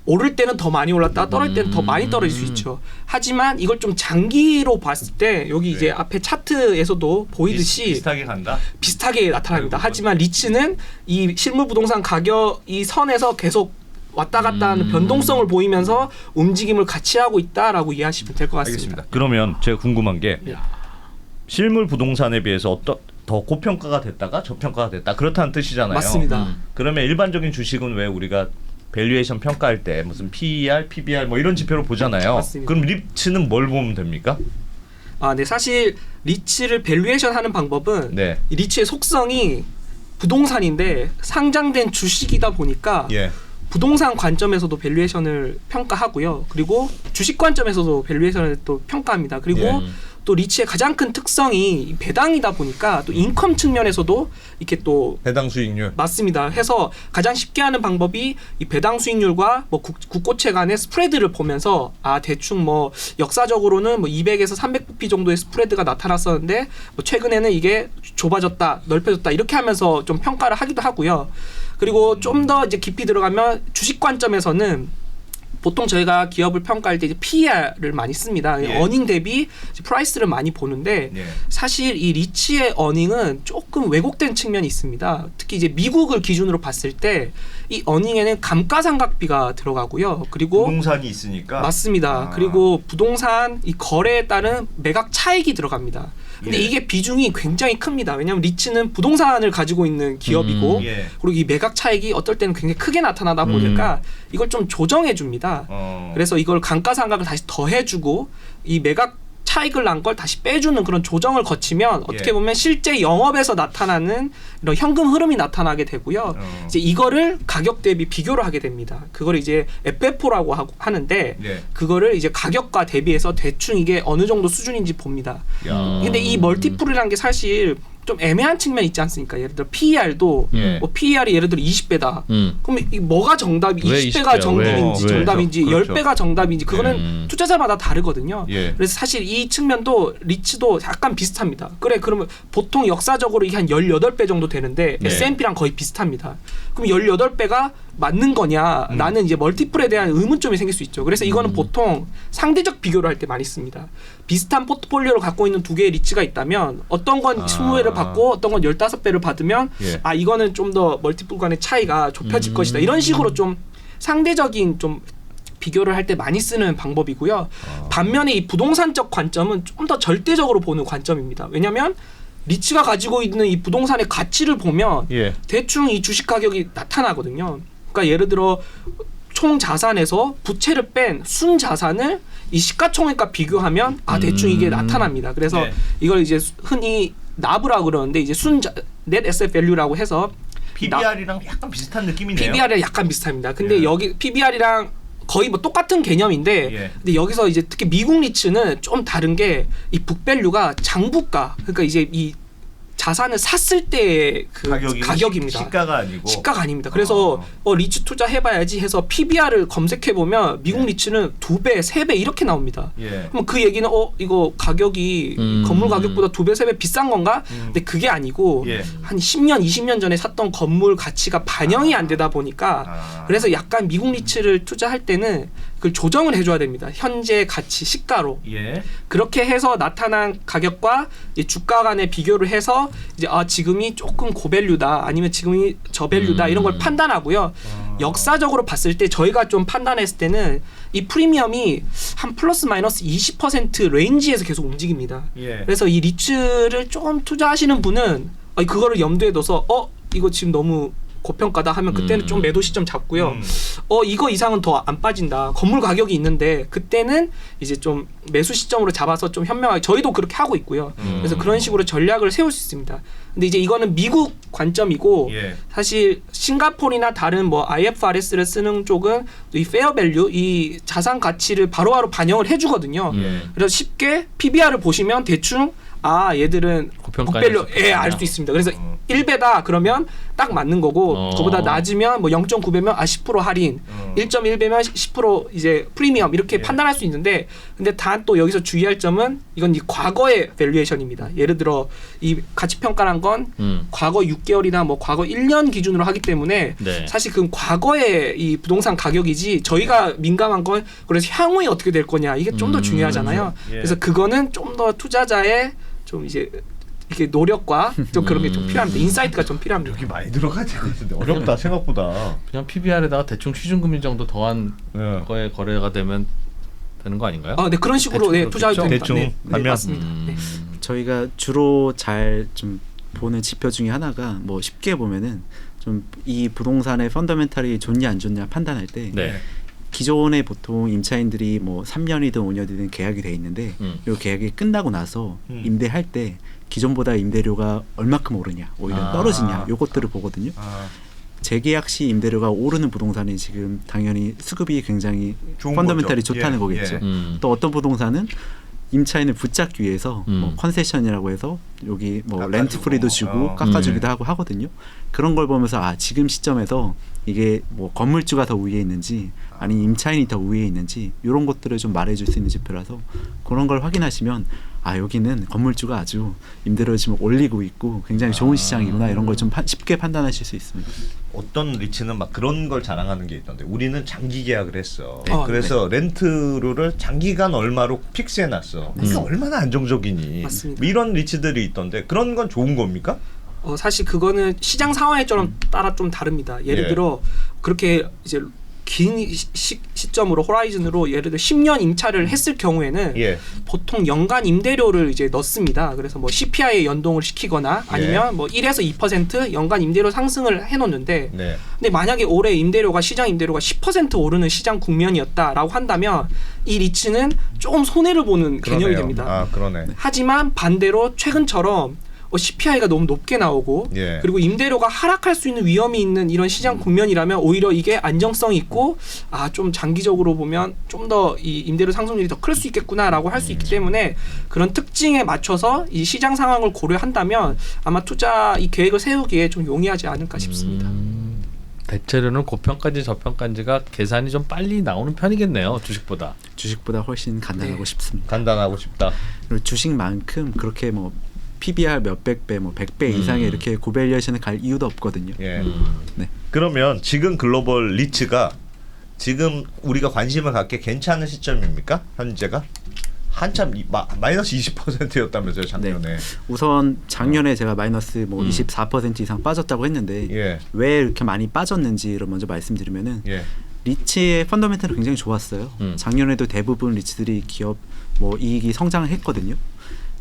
오를 때는 더 많이 올랐다 떨어질 때는 더 많이 떨어질 수 있죠. 하지만 이걸 좀 장기로 봤을 때 여기 이제 네. 앞에 차트에서도 보이듯이 비슷하게 간다. 비슷하게 나타납니다. 아이고, 하지만 리츠는 이 실물 부동산 가격 이 선에서 계속 왔다 갔다 하는 변동성을 보이면서 움직임을 같이 하고 있다라고 이해하시면 될 것 같습니다. 알겠습니다. 그러면 제가 궁금한 게 실물 부동산에 비해서 더 고평가가 됐다가 저평가가 됐다 그렇다는 뜻이잖아요. 맞습니다. 그러면 일반적인 주식은 왜 우리가 밸류에이션 평가할 때 무슨 PER, PBR 뭐 이런 지표를 보잖아요. 맞습니다. 그럼 리츠는 뭘 보면 됩니까? 네, 사실 리츠를 밸류에이션 하는 방법은 네. 이 리츠의 속성이 부동산인데 상장된 주식이다 보니까 예. 부동산 관점에서도 밸류에이션을 평가하고요. 그리고 주식 관점에서도 밸류에이션을 또 평가합니다. 그리고 예. 또 리츠의 가장 큰 특성이 배당이다 보니까 또 인컴 측면에서도 이렇게 또 배당 수익률. 맞습니다. 해서 가장 쉽게 하는 방법이 이 배당 수익률과 뭐 국고채 간의 스프레드를 보면서 대충 뭐 역사적으로는 뭐 200에서 300bp 정도의 스프레드가 나타났었는데 뭐 최근에는 이게 좁아졌다, 넓혀졌다 이렇게 하면서 좀 평가를 하기도 하고요. 그리고 좀 더 이제 깊이 들어가면 주식 관점에서는 보통 저희가 기업을 평가할 때 이제 PER을 많이 씁니다. 예. 어닝 대비 프라이스를 많이 보는데 예. 사실 이 리츠의 어닝은 조금 왜곡된 측면이 있습니다. 특히 이제 미국을 기준으로 봤을 때 이 어닝에는 감가상각비가 들어가고요. 그리고 부동산이 있으니까. 맞습니다. 그리고 부동산 이 거래에 따른 매각 차익이 들어갑니다. 근데 예. 이게 비중이 굉장히 큽니다. 왜냐하면 리츠는 부동산을 가지고 있는 기업이고 예. 그리고 이 매각 차익이 어떨 때는 굉장히 크게 나타나다 보니까 이걸 좀 조정해 줍니다. 그래서 이걸 감가상각을 다시 더해주고 이 매각 차익을 난 걸 다시 빼주는 그런 조정을 거치면 어떻게 예. 보면 실제 영업에서 나타나는 이런 현금 흐름이 나타나게 되고요. 이제 이거를 가격 대비 비교를 하게 됩니다. 그걸 이제 FFO라고 하는데 예. 그거를 이제 가격과 대비해서 대충 이게 어느 정도 수준인지 봅니다. 근데 이 멀티플이라는 게 사실 좀 애매한 측면이 있지 않습니까? 예를 들어 PER도 예. 뭐 PER이 예를 들어 20배다. 그럼 이 뭐가 정답이 왜 20배가 20배야? 정답인지 왜? 정답인지 그렇죠. 10배가 정답인지 그거는 투자자마다 다르거든요. 예. 그래서 사실 이 측면도 리츠도 약간 비슷합니다. 그러면 보통 역사적으로 이게 한 18배 정도 되는데 네. S&P랑 거의 비슷합니다. 그럼 18배가 맞는 거냐? 라는 이제 멀티플에 대한 의문점이 생길 수 있죠. 그래서 이거는 보통 상대적 비교를 할 때 많이 씁니다. 비슷한 포트폴리오를 갖고 있는 두 개의 리츠가 있다면 어떤 건 20배를 받고 어떤 건 15배를 받으면 예. 이거는 좀 더 멀티플 간의 차이가 좁혀질 것이다. 이런 식으로 좀 상대적인 좀 비교를 할 때 많이 쓰는 방법이고요. 반면에 이 부동산적 관점은 좀 더 절대적으로 보는 관점입니다. 왜냐하면 리츠가 가지고 있는 이 부동산의 가치를 보면 예. 대충 이 주식 가격이 나타나거든요. 그러니까 예를 들어 총 자산에서 부채를 뺀 순 자산을 이 시가총액과 비교하면 대충 이게 나타납니다. 그래서 네. 이걸 이제 흔히 NAV라고 그러는데 이제 Net Asset Value라고 해서 PBR이랑 약간 비슷한 느낌이네요. PBR이랑 약간 비슷합니다. 근데 예. 여기 PBR이랑 거의 뭐 똑같은 개념인데 예. 근데 여기서 이제 특히 미국 리츠는 좀 다른 게 이 북밸류가 장부가 그러니까 이제 이 자산을 샀을 때의 그 가격입니다. 시가가 아니고. 시가가 아닙니다. 그래서 리츠 투자해봐야지 해서 PBR을 검색해보면 미국 리츠는 2배, 3배 이렇게 나옵니다. 예. 그럼 그 얘기는 이거 가격이 건물 가격보다 2배, 3배 비싼 건가? 근데 그게 아니고 예. 한 10년, 20년 전에 샀던 건물 가치가 반영이 안 되다 보니까 그래서 약간 미국 리츠를 투자할 때는 그걸 조정을 해줘야 됩니다. 현재 가치 시가로. 예. 그렇게 해서 나타난 가격과 이제 주가 간의 비교를 해서 이제 지금이 조금 고밸류다 아니면 지금이 저밸류다 이런 걸 판단하고요. 역사적으로 봤을 때 저희가 좀 판단했을 때는 이 프리미엄이 한 플러스 마이너스 20% 레인지에서 계속 움직입니다. 예. 그래서 이 리츠를 좀 투자하시는 분은 그거를 염두에 둬서 이거 지금 너무 고평가다 하면 그때는 좀 매도 시점 잡고요. 이거 이상은 더 안 빠진다. 건물 가격이 있는데 그때는 이제 좀 매수 시점으로 잡아서 좀 현명하게 저희도 그렇게 하고 있고요. 그래서 그런 식으로 전략을 세울 수 있습니다. 근데 이제 이거는 미국 관점이고 예. 사실 싱가포르나 다른 뭐 IFRS를 쓰는 쪽은 이 페어 밸류 이 자산 가치를 바로바로 반영을 해주거든요. 예. 그래서 쉽게 PBR을 보시면 대충 얘들은 고평가일 북밸류 수 있겠구나. 알 수 있습니다. 그래서 1배다 그러면 딱 맞는 거고 그보다 낮으면 뭐 0.9배면 10% 할인, 1.1배면 10% 이제 프리미엄 이렇게 판단할 수 있는데 근데 단 또 여기서 주의할 점은 이건 이 과거의 밸류에이션입니다. 예를 들어 이 가치 평가란 건 과거 6개월이나 뭐 과거 1년 기준으로 하기 때문에 네. 사실 그 과거의 이 부동산 가격이지 저희가 민감한 건 그래서 향후에 어떻게 될 거냐 이게 좀 더 중요하잖아요. 예. 그래서 그거는 좀 더 투자자의 좀 이제 이렇게 노력과 좀 그런 게 좀 필요합니다. 인사이트가 좀 필요합니다. 여기 많이 들어가야 되는데 어렵다 생각보다. 그냥 PBR에다가 대충 시중금리 정도 더한 예. 거에 거래가 되면 되는 거 아닌가요? 네 그런 식으로 네, 투자해도 됩니다. 대충 네, 하면? 맞습니다. 네. 저희가 주로 잘 좀 보는 지표 중에 하나가 뭐 쉽게 보면은 좀 이 부동산의 펀더멘탈이 좋냐 안 좋냐 판단할 때 네. 기존에 보통 임차인들이 뭐 3년이든 5년이든 계약이 돼 있는데 이 계약이 끝나고 나서 임대할 때 기존보다 임대료가 얼마큼 오르냐 오히려 떨어지냐 요것들을 보거든요. 재계약 시 임대료가 오르는 부동산이 지금 당연히 수급이 굉장히 좋은 펀더멘탈이 거죠. 좋다는 예, 거겠죠. 예. 또 어떤 부동산은 임차인을 붙잡기 위해서 뭐 컨세션이라고 해서 여기 뭐 깎아주고. 렌트 프리도 주고 깎아주기도 하고 하거든요. 그런 걸 보면서 아 지금 시점에서 이게 뭐 건물주가 더 우위에 있는지 아니 임차인이 더 우위에 있는지 이런 것들을 좀 말해줄 수 있는 지표라서 그런 걸 확인하시면 아 여기는 건물주가 아주 임대료를 지금 올리고 있고 굉장히 좋은 시장이구나 이런 걸 좀 쉽게 판단하실 수 있습니다. 어떤 리츠는 막 그런 걸 자랑하는 게 있던데 우리는 장기 계약을 했어. 네. 그래서 렌트료를 장기간 얼마로 픽스해놨어. 이게 얼마나 안정적이니. 맞습니다. 이런 리츠들이 있던데 그런 건 좋은 겁니까? 사실 그거는 시장 상황에 좀 따라 좀 다릅니다. 예를 예. 들어 그렇게 이제 긴 시점으로 호라이즌으로 예를 들어 10년 임차를 했을 경우에는 예. 보통 연간 임대료를 이제 넣습니다. 그래서 뭐 CPI에 연동을 시키거나 아니면 뭐 1에서 2% 연간 임대료 상승을 해놓는데 네. 근데 만약에 올해 임대료가 시장 임대료가 10% 오르는 시장 국면이었다라고 한다면 이 리츠는 좀 손해를 보는 개념이 그러네요. 됩니다. 아 그러네. 하지만 반대로 최근처럼 CPI가 너무 높게 나오고 예. 그리고 임대료가 하락할 수 있는 위험이 있는 이런 시장 국면이라면 오히려 이게 안정성이 있고 좀 장기적으로 보면 좀 더 이 임대료 상승률이 더 클 수 있겠구나라고 할 수 있기 때문에 그런 특징에 맞춰서 이 시장 상황을 고려한다면 아마 투자 이 계획을 세우기에 좀 용이하지 않을까 싶습니다. 대체로는 고평가인지 저평가인지가 계산이 좀 빨리 나오는 편이겠네요. 주식보다. 주식보다 훨씬 간단하고 쉽습니다. 간단하고 싶다. 그리고 주식만큼 그렇게 뭐 PBR 몇백 배, 뭐 100배 이상의 이렇게 고밸류에이션을 갈 이유도 없거든요. 예. 네. 그러면 지금 글로벌 리츠가 지금 우리가 관심을 갖게 괜찮은 시점입니까? 현재가 한참 마이너스 20%였다면서요 작년에. 우선 작년에 제가 마이너스 뭐 24% 이상 빠졌다고 했는데 예. 왜 이렇게 많이 빠졌는지를 먼저 말씀드리면은 예. 리츠의 펀더멘털이 굉장히 좋았어요. 작년에도 대부분 리츠들이 기업 뭐 이익이 성장을 했거든요.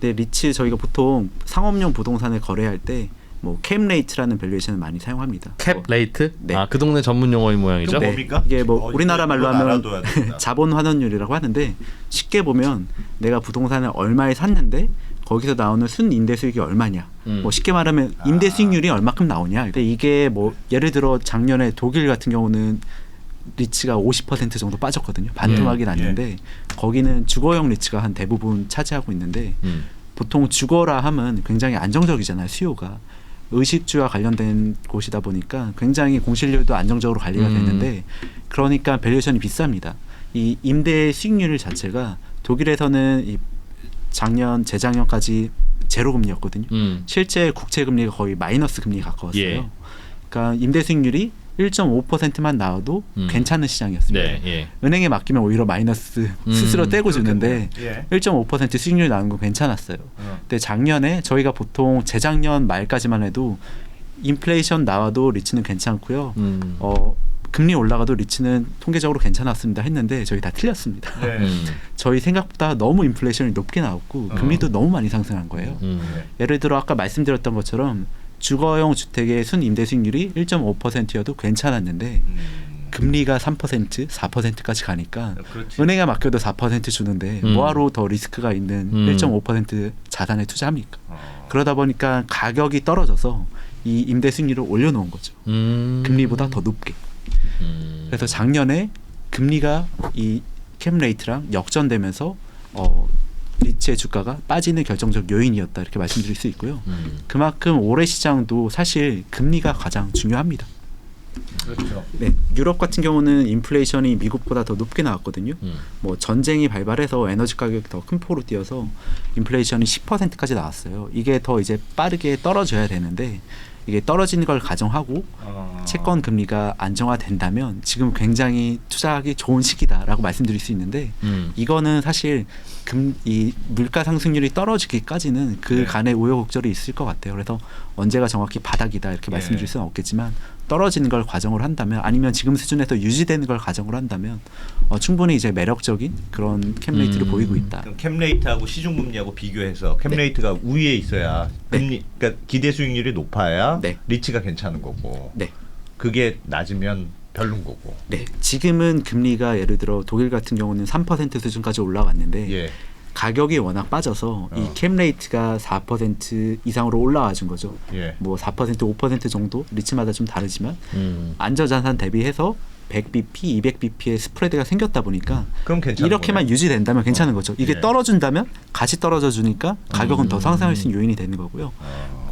근데 리츠 저희가 보통 상업용 부동산을 거래할 때 뭐 캡 레이트라는 밸류에이션을 많이 사용합니다. 캡 레이트? 네. 그 동네 전문 용어인 모양이죠. 좀 네. 뭡니까? 이게 뭐 우리나라 말로 이건 하면 알아둬야 된다. 자본 환원율이라고 하는데 쉽게 보면 내가 부동산을 얼마에 샀는데 거기서 나오는 순임대 수익이 얼마냐. 뭐 쉽게 말하면 임대 수익률이 얼마큼 나오냐. 근데 이게 뭐 예를 들어 작년에 독일 같은 경우는 리츠가 50% 정도 빠졌거든요. 반토막이 났는데 거기는 주거용 리츠가 한 대부분 차지하고 있는데 보통 주거라 하면 굉장히 안정적이잖아요. 수요가. 의식주와 관련된 곳이다 보니까 굉장히 공실률도 안정적으로 관리가 되는데 그러니까 밸류에이션이 비쌉니다. 이 임대 수익률 자체가 독일에서는 이 작년 재작년까지 제로 금리였거든요. 실제 국채 금리가 거의 마이너스 금리에 가까웠어요. 예. 그러니까 임대 수익률이 1.5%만 나와도 괜찮은 시장이었습니다. 네, 예. 은행에 맡기면 오히려 마이너스 스스로 떼고 주는데 예. 1.5% 수익률이 나는 건 괜찮았어요. 근데 작년에 저희가 보통 재작년 말까지만 해도 인플레이션 나와도 리츠는 괜찮고요. 금리 올라가도 리츠는 통계적으로 괜찮았습니다 했는데 저희 다 틀렸습니다. 네. 저희 생각보다 너무 인플레이션이 높게 나왔고 금리도 너무 많이 상승한 거예요. 예를 들어 아까 말씀드렸던 것처럼 주거용 주택의 순임대 수익률이 1.5%여도 괜찮았는데 금리가 3%, 4%까지 가니까 그렇지. 은행에 맡겨도 4% 주는데 뭐하러 더 리스크가 있는 1.5% 자산에 투자합니까? 그러다 보니까 가격이 떨어져서 이 임대 수익률을 올려놓은 거죠. 금리보다 더 높게. 그래서 작년에 금리가 이 캡 레이트랑 역전되면서 리츠의 리츠의 주가가 빠지는 결정적 요인이었다 이렇게 말씀드릴 수 있고요. 그만큼 올해 시장도 사실 금리가 가장 중요합니다. 그렇죠. 네, 유럽 같은 경우는 인플레이션이 미국보다 더 높게 나왔거든요. 뭐 전쟁이 발발해서 에너지 가격이 더 큰 폭으로 뛰어서 인플레이션이 10%까지 나왔어요. 이게 더 이제 빠르게 떨어져야 되는데 이게 떨어지는 걸 가정하고 채권 금리가 안정화된다면 지금 굉장히 투자하기 좋은 시기다라고 말씀드릴 수 있는데 이거는 사실 이 물가 상승률이 떨어지기까지는 그 간의 우여곡절이 있을 것 같아요. 그래서 언제가 정확히 바닥이다 이렇게 말씀드릴 수는 없겠지만 떨어지는 걸 가정을 한다면 아니면 지금 수준에서 유지되는 걸 가정을 한다면 충분히 이제 매력적인 그런 캡레이트를 보이고 있다. 그럼 캡레이트하고 시중금리하고 비교해서 캡레이트가 우위에 있어야 금리, 그러니까 기대 수익률이 높아야 리츠가 괜찮은 거고. 네. 그게 낮으면 별론 거고. 네. 지금은 금리가 예를 들어 독일 같은 경우는 3% 수준까지 올라왔는데 가격이 워낙 빠져서 이 캡레이트가 4% 이상으로 올라와준 거죠. 뭐 4%, 5% 정도 리츠마다 좀 다르지만 안저자산 대비해서 100bp, 200bp의 스프레드가 생겼다 보니까 그럼 이렇게만 거네. 유지된다면 괜찮은 거죠. 이게 떨어진다면 같이 떨어져 주니까 가격은 더 상승할 수 있는 요인이 되는 거고요.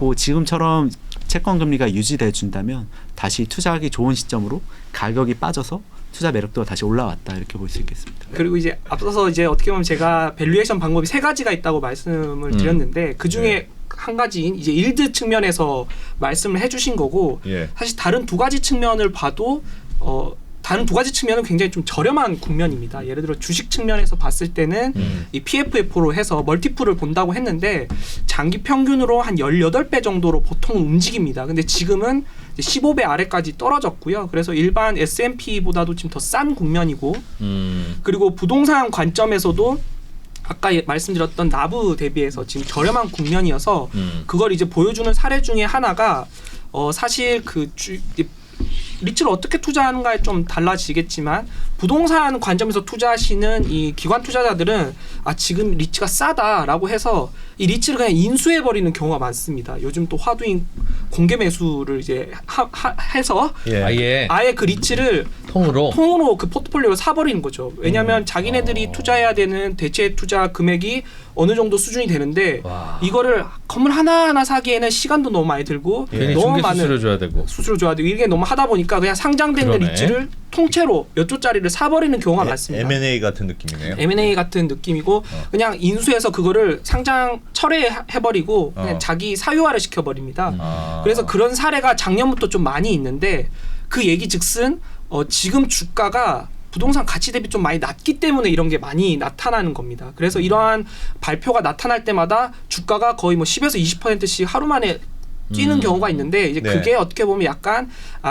그 지금처럼 채권 금리가 유지돼 준다면 다시 투자하기 좋은 시점으로 가격이 빠져서 투자 매력도가 다시 올라왔다 이렇게 볼 수 있겠습니다. 그리고 이제 앞서서 이제 어떻게 보면 제가 밸류에이션 방법이 3가지가 있다고 말씀을 드렸는데 그 중에 한 가지인 이제 일드 측면에서 말씀을 해주신 거고 사실 다른 2가지 측면을 봐도 다른 2가지 측면은 굉장히 좀 저렴한 국면입니다. 예를 들어 주식 측면에서 봤을 때는 이 PFF로 해서 멀티플을 본다고 했는데 장기 평균으로 한 18배 정도로 보통 움직입니다. 근데 지금은 15배 아래까지 떨어졌고요. 그래서 일반 S&P보다도 지금 더 싼 국면이고 그리고 부동산 관점에서도 아까 말씀드렸던 나브 대비해서 지금 저렴한 국면이어서 그걸 이제 보여주는 사례 중에 하나가 사실 리츠를 어떻게 투자하는가에 좀 달라지겠지만 부동산 관점에서 투자하시는 이 기관 투자자들은 지금 리츠가 싸다라고 해서 이 리츠를 그냥 인수해버리는 경우가 많습니다. 요즘 또 화두인 공개 매수를 이제 해서 아예 그 리츠를 통으로 그 포트폴리오를 사버리는 거죠. 왜냐하면 자기네들이 투자해야 되는 대체 투자 금액이 어느 정도 수준이 되는데 이거를 건물 하나하나 사기에는 시간도 너무 많이 들고 너무 많은 수수료 줘야 되고 이게 너무 하다 보니까 그냥 상장된 리츠를 통째로 몇 조짜리를 사버리는 경우가 많습니다. M&A 같은 느낌이네요. M&A 같은 느낌이고 그냥 인수해서 그거를 상장 철회해버리고 그냥 자기 사유화를 시켜버립니다. 그래서 그런 사례가 작년부터 좀 많이 있는데 그 얘기즉슨 지금 주가가 부동산 가치 대비 좀 많이 낮기 때문에 이런 게 많이 나타나는 겁니다. 그래서 이러한 발표가 나타날 때마다 주가가 거의 뭐 10에서 20%씩 하루 만에 뛰는 경우가 있는데 이제 그게 어떻게 보면 약간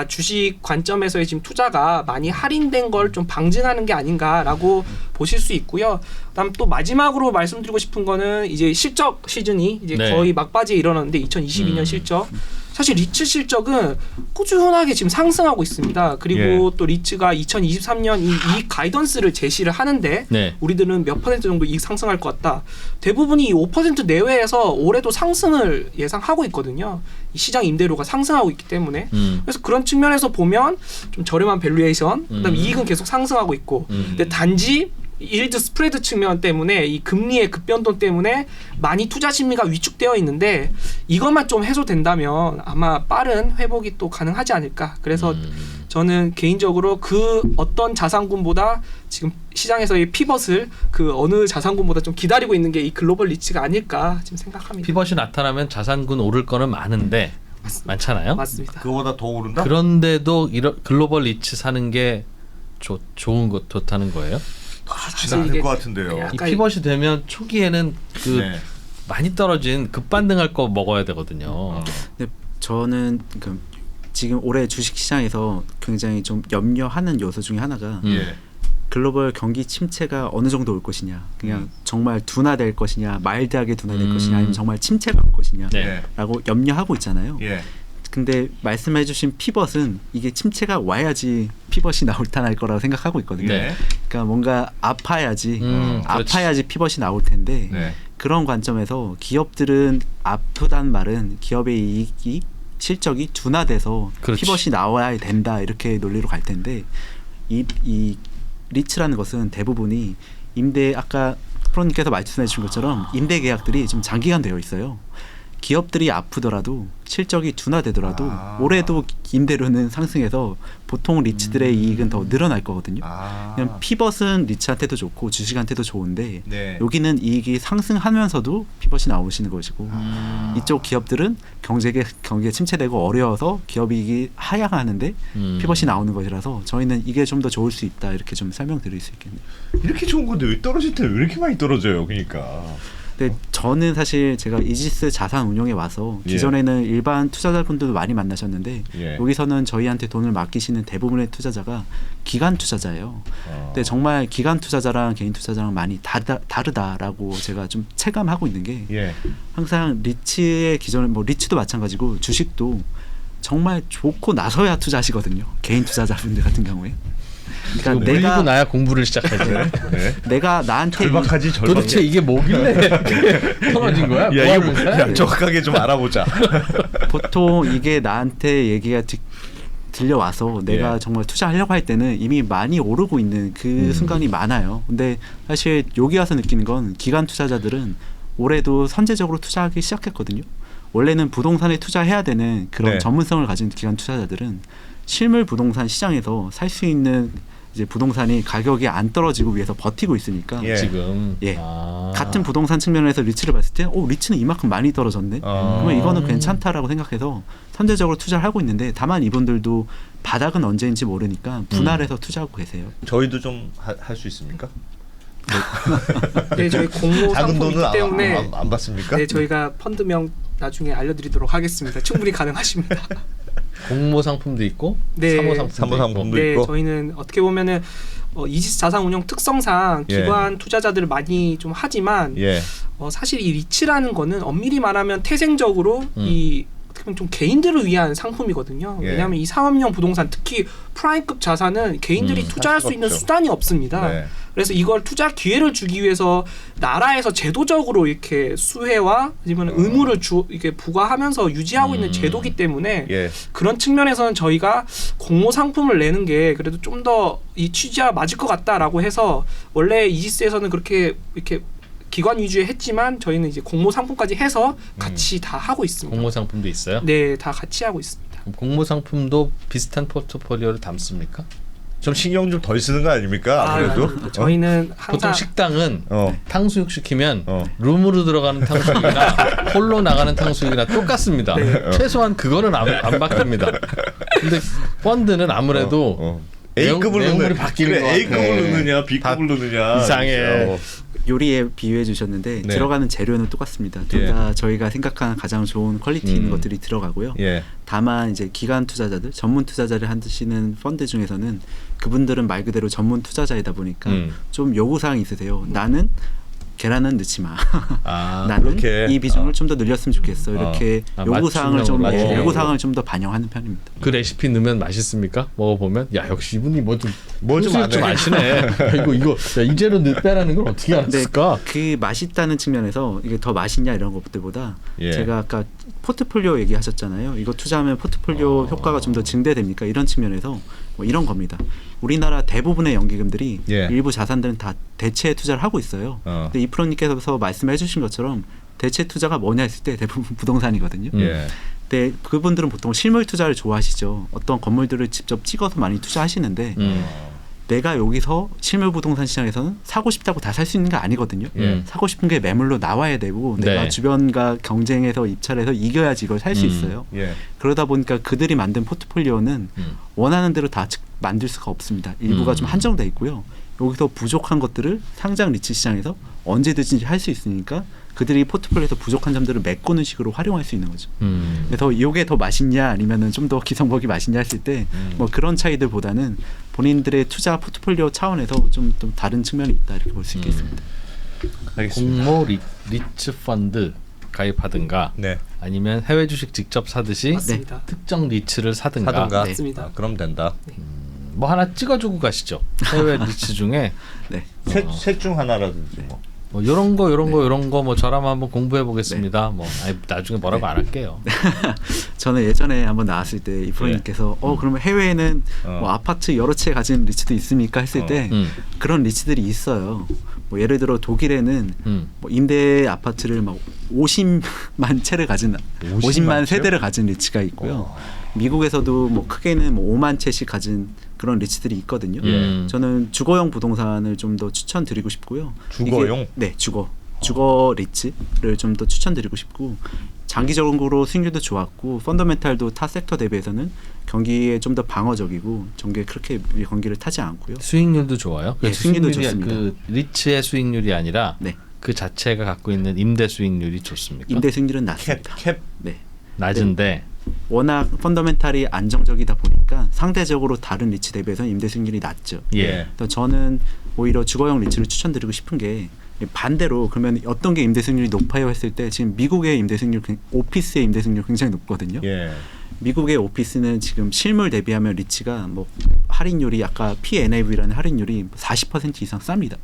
주식 관점에서의 지금 투자가 많이 할인된 걸 좀 방증하는 게 아닌가라고 보실 수 있고요. 그다음 또 마지막으로 말씀드리고 싶은 거는 이제 실적 시즌이 이제 거의 막바지에 이르렀는데 2022년 실적 사실 리츠 실적은 꾸준하게 지금 상승하고 있습니다. 그리고 또 리츠가 2023년 이 가이던스를 제시를 하는데 우리들은 몇 퍼센트 정도 이익 상승할 것 같다. 대부분이 이 5% 내외에서 올해도 상승을 예상하고 있거든요. 이 시장 임대료가 상승하고 있기 때문에 그래서 그런 측면에서 보면 좀 저렴한 밸류에이션 그다음에 이익은 계속 상승하고 있고 근데 단지 일드 스프레드 측면 때문에 이 금리의 급변동 때문에 많이 투자 심리가 위축되어 있는데 이것만 좀 해소된다면 아마 빠른 회복이 또 가능하지 않을까. 그래서 저는 개인적으로 그 어떤 자산군보다 지금 시장에서의 피벗을 그 어느 자산군보다 좀 기다리고 있는 게 이 글로벌 리츠가 아닐까 지금 생각합니다. 피벗이 나타나면 자산군 오를 거는 많은데 많잖아요. 맞습니다. 그거보다 더 오른다? 그런데도 글로벌 리츠 사는 게 좋다는 거예요? 좋지는 않을 것 같은데요. 이 피벗이 되면 초기에는 많이 떨어진 급반등할 거 먹어야 되거든요. 근데 저는 지금 올해 주식시장에서 굉장히 좀 염려하는 요소 중에 하나가 글로벌 경기 침체가 어느 정도 올 것이냐 그냥 정말 둔화될 것이냐 마일드하게 둔화될 것이냐 아니면 정말 침체가 올 것이냐 라고 염려하고 있잖아요. 근데 말씀해 주신 피벗은 이게 침체가 와야지 피벗이 나올 거라고 생각하고 있거든요. 그러니까 뭔가 아파야지 피벗이 나올 텐데 그런 관점에서 기업들은 아프단 말은 기업의 이익이 실적이 둔화돼서 피벗이 나와야 된다 이렇게 논리로 갈 텐데 이 리츠라는 것은 대부분이 아까 프로님께서 말씀해 주신 것처럼 임대 계약들이 좀 장기간 되어 있어요. 기업들이 아프더라도 실적이 둔화되더라도 올해도 임대료는 상승해서 보통 리츠들의 이익은 더 늘어날 거거든요. 그냥 피벗은 리츠한테도 좋고 주식한테도 좋은데 네. 여기는 이익이 상승하면서도 피벗이 나오시는 것이고 이쪽 기업들은 경기가 침체되고 어려워서 기업 이익이 하향하는데 피벗이 나오는 것이라서 저희는 이게 좀 더 좋을 수 있다 이렇게 좀 설명드릴 수 있겠네요. 이렇게 좋은 건데 왜 떨어질 때 왜 이렇게 많이 떨어져요? 그러니까. 근데 저는 사실 제가 이지스 자산 운용에 와서 예. 기존에는 일반 투자자분들도 많이 만나셨는데 예. 여기서는 저희한테 돈을 맡기시는 대부분의 투자자가 기관 투자자예요. 근데 정말 기관 투자자랑 개인 투자자랑 많이 다르다라고 제가 좀 체감하고 있는 게 예. 항상 리츠의 기존에 뭐 리츠도 마찬가지고 주식도 정말 좋고 나서야 투자하시거든요. 개인 투자자분들 같은 경우에. 그러니까 내가 나야 공부를 시작하지. 네. 내가 나한테 절박하지 절박. 도대체 이게 뭐길래 떨어진 거야? 뭐 하는 거야? 야, 정확하게 좀 알아보자. 보통 이게 나한테 얘기가 들려와서 내가 예. 정말 투자하려고 할 때는 이미 많이 오르고 있는 그 순간이 많아요. 근데 사실 여기 와서 느끼는 건 기관 투자자들은 올해도 선제적으로 투자하기 시작했거든요. 원래는 부동산에 투자해야 되는 그런 네. 전문성을 가진 기관 투자자들은 실물 부동산 시장에서 살 수 있는 이제 부동산이 가격이 안 떨어지고 위해서 버티고 있으니까 예. 지금 예. 같은 부동산 측면에서 리츠를 봤을 때 리츠는 이만큼 많이 떨어졌네. 그러면 이거는 괜찮다라고 생각해서 선제적으로 투자를 하고 있는데 다만 이분들도 바닥은 언제인지 모르니까 분할해서 투자하고 계세요. 저희도 좀 할 수 있습니까? 네, 저희 공모 작은 상품이기 돈은 때문에 안 받습니까? 네, 저희가 펀드명 나중에 알려드리도록 하겠습니다. 충분히 가능하십니다. 공모 상품도 있고 네. 사모 상품도 사모 있고. 상품도 네, 있고. 저희는 어떻게 보면은 이지스 자산운용 특성상 예. 기관 투자자들을 많이 좀 하지만 예. 사실 이 리츠라는 거는 엄밀히 말하면 태생적으로 이 어떻게 보면 좀 개인들을 위한 상품이거든요. 예. 왜냐하면 이 상업용 부동산 특히 프라임급 자산은 개인들이 투자할 수 수가 있는 없죠. 수단이 없습니다. 네. 그래서 이걸 투자 기회를 주기 위해서 나라에서 제도적으로 이렇게 수혜와 아니면 의무를 이렇게 부과하면서 유지하고 있는 제도기 때문에 예. 그런 측면에서는 저희가 공모 상품을 내는 게 그래도 좀 더 이 취지와 맞을 것 같다라고 해서 원래 이지스에서는 그렇게 이렇게 기관 위주에 했지만 저희는 이제 공모 상품까지 해서 같이 다 하고 있습니다. 공모 상품도 있어요? 네, 다 같이 하고 있습니다. 그럼 공모 상품도 비슷한 포트폴리오를 담습니까? 좀 신경 좀 덜 쓰는 거 아닙니까? 그래도 저희는 항상 보통 식당은 탕수육 시키면 어. 룸으로 들어가는 탕수육이나 홀로 나가는 탕수육이나 똑같습니다. 네. 최소한 그거는 안 바뀝니다. 근데 펀드는 아무래도 A급을 내용물이 넣는 바뀌는 것 같아. A급을 넣느냐 B급을 넣느냐 이상해. 요리에 비유해 주셨는데 네. 들어가는 재료는 똑같습니다. 둘 다 저희가 생각하는 가장 좋은 퀄리티 있는 것들이 들어가고요. 예. 다만 이제 기관 투자자들, 전문 투자자를 하시는 펀드 중에서는 그분들은 말 그대로 전문 투자자이다 보니까 좀 요구 사항이 있으세요. 나는 계란은 넣지 마. 나는 그렇게. 이 비중을 좀 더 늘렸으면 좋겠어. 이렇게 요구 사항을 좀 맞춤형으로. 요구 사항을 좀 더 반영하는 편입니다. 그 레시피 넣으면 맛있습니까? 먹어보면 야 역시 이분이 뭐 좀 좀 아시네. 이거 야, 이 재료 넣었다라는 걸 어떻게 알았을까? 그 맛있다는 측면에서 이게 더 맛있냐 이런 것들보다 예. 제가 아까 포트폴리오 얘기하셨잖아요. 이거 투자하면 포트폴리오 효과가 좀 더 증대됩니까? 이런 측면에서 뭐 이런 겁니다. 우리나라 대부분의 연기금들이 예. 일부 자산들은 다 대체 투자를 하고 있어요. 근데 이 프로님께서 말씀해 주신 것처럼 대체 투자가 뭐냐 했을 때 대부분 부동산이거든요. 예. 근데 그분들은 보통 실물 투자를 좋아하시죠. 어떤 건물들을 직접 찍어서 많이 투자하시는데 내가 여기서 실물 부동산 시장에서는 사고 싶다고 다 살 수 있는 게 아니거든요. 사고 싶은 게 매물로 나와야 되고 네. 내가 주변과 경쟁해서 입찰해서 이겨야지 이걸 살 수 있어요. 예. 그러다 보니까 그들이 만든 포트폴리오는 원하는 대로 다 만들 수가 없습니다. 일부가 좀 한정돼 있고요. 여기서 부족한 것들을 상장 리츠 시장에서 언제든지 할 수 있으니까 그들이 포트폴리오에서 부족한 점들을 메꾸는 식으로 활용할 수 있는 거죠. 그래서 이게 더 맛있냐 아니면은 좀 더 기성복이 맛있냐 했을 때 뭐 그런 차이들보다는 본인들의 투자 포트폴리오 차원에서 좀 다른 측면이 있다 이렇게 볼 수 있겠습니다. 알겠습니다. 공모 리츠 펀드 가입하든가 네. 아니면 해외 주식 직접 사듯이 맞습니다. 특정 리츠를 사든가. 사든가. 네. 맞습니다. 그럼 된다. 뭐 하나 찍어주고 가시죠. 해외 리츠 중에 네. 셋 중 하나라든지 뭐. 뭐 이런 거 뭐 저라면 한번 공부해 보겠습니다. 뭐 나중에 뭐라고 안 할게요. 저는 예전에 한번 나왔을 때 이 프로님께서 그러면 해외에는 뭐 아파트 여러 채 가진 리츠도 있습니까 했을 때 그런 리츠들이 있어요. 뭐 예를 들어 독일에는 뭐 임대 아파트를 막 50만 채를 가진 50만 세대를 가진 리츠가 있고요. 미국에서도 뭐 크게는 뭐 5만 채씩 가진 그런 리츠들이 있거든요. 저는 주거용 부동산을 좀 더 추천드리고 싶고요. 주거용? 네, 주거 리츠를 좀 더 추천드리고 싶고 장기적으로 수익률도 좋았고 펀더멘탈도 타 섹터 대비해서는 경기에 좀 더 방어적이고 전기에 그렇게 경기를 타지 않고요. 수익률도 좋아요. 네, 수익률도 수익률이 좋습니다. 그 리츠의 수익률이 아니라 네. 그 자체가 갖고 있는 임대 수익률이 좋습니까? 임대 수익률은 낮습니다. 캡. 네. 낮은데 워낙 펀더멘탈이 안정적이다 보니까 상대적으로 다른 리츠 대비해서 임대 수익률이 낮죠. 예. 그래서 저는 오히려 주거용 리츠를 추천드리고 싶은 게 반대로 그러면 어떤 게 임대 수익률이 높아요 했을 때 지금 미국의 임대 수익률 오피스의 임대 수익률 굉장히 높거든요. 예. 미국의 오피스는 지금 실물 대비하면 리츠가 뭐 할인율이 아까 P&V라는 할인율이 40% 이상 쌉니다.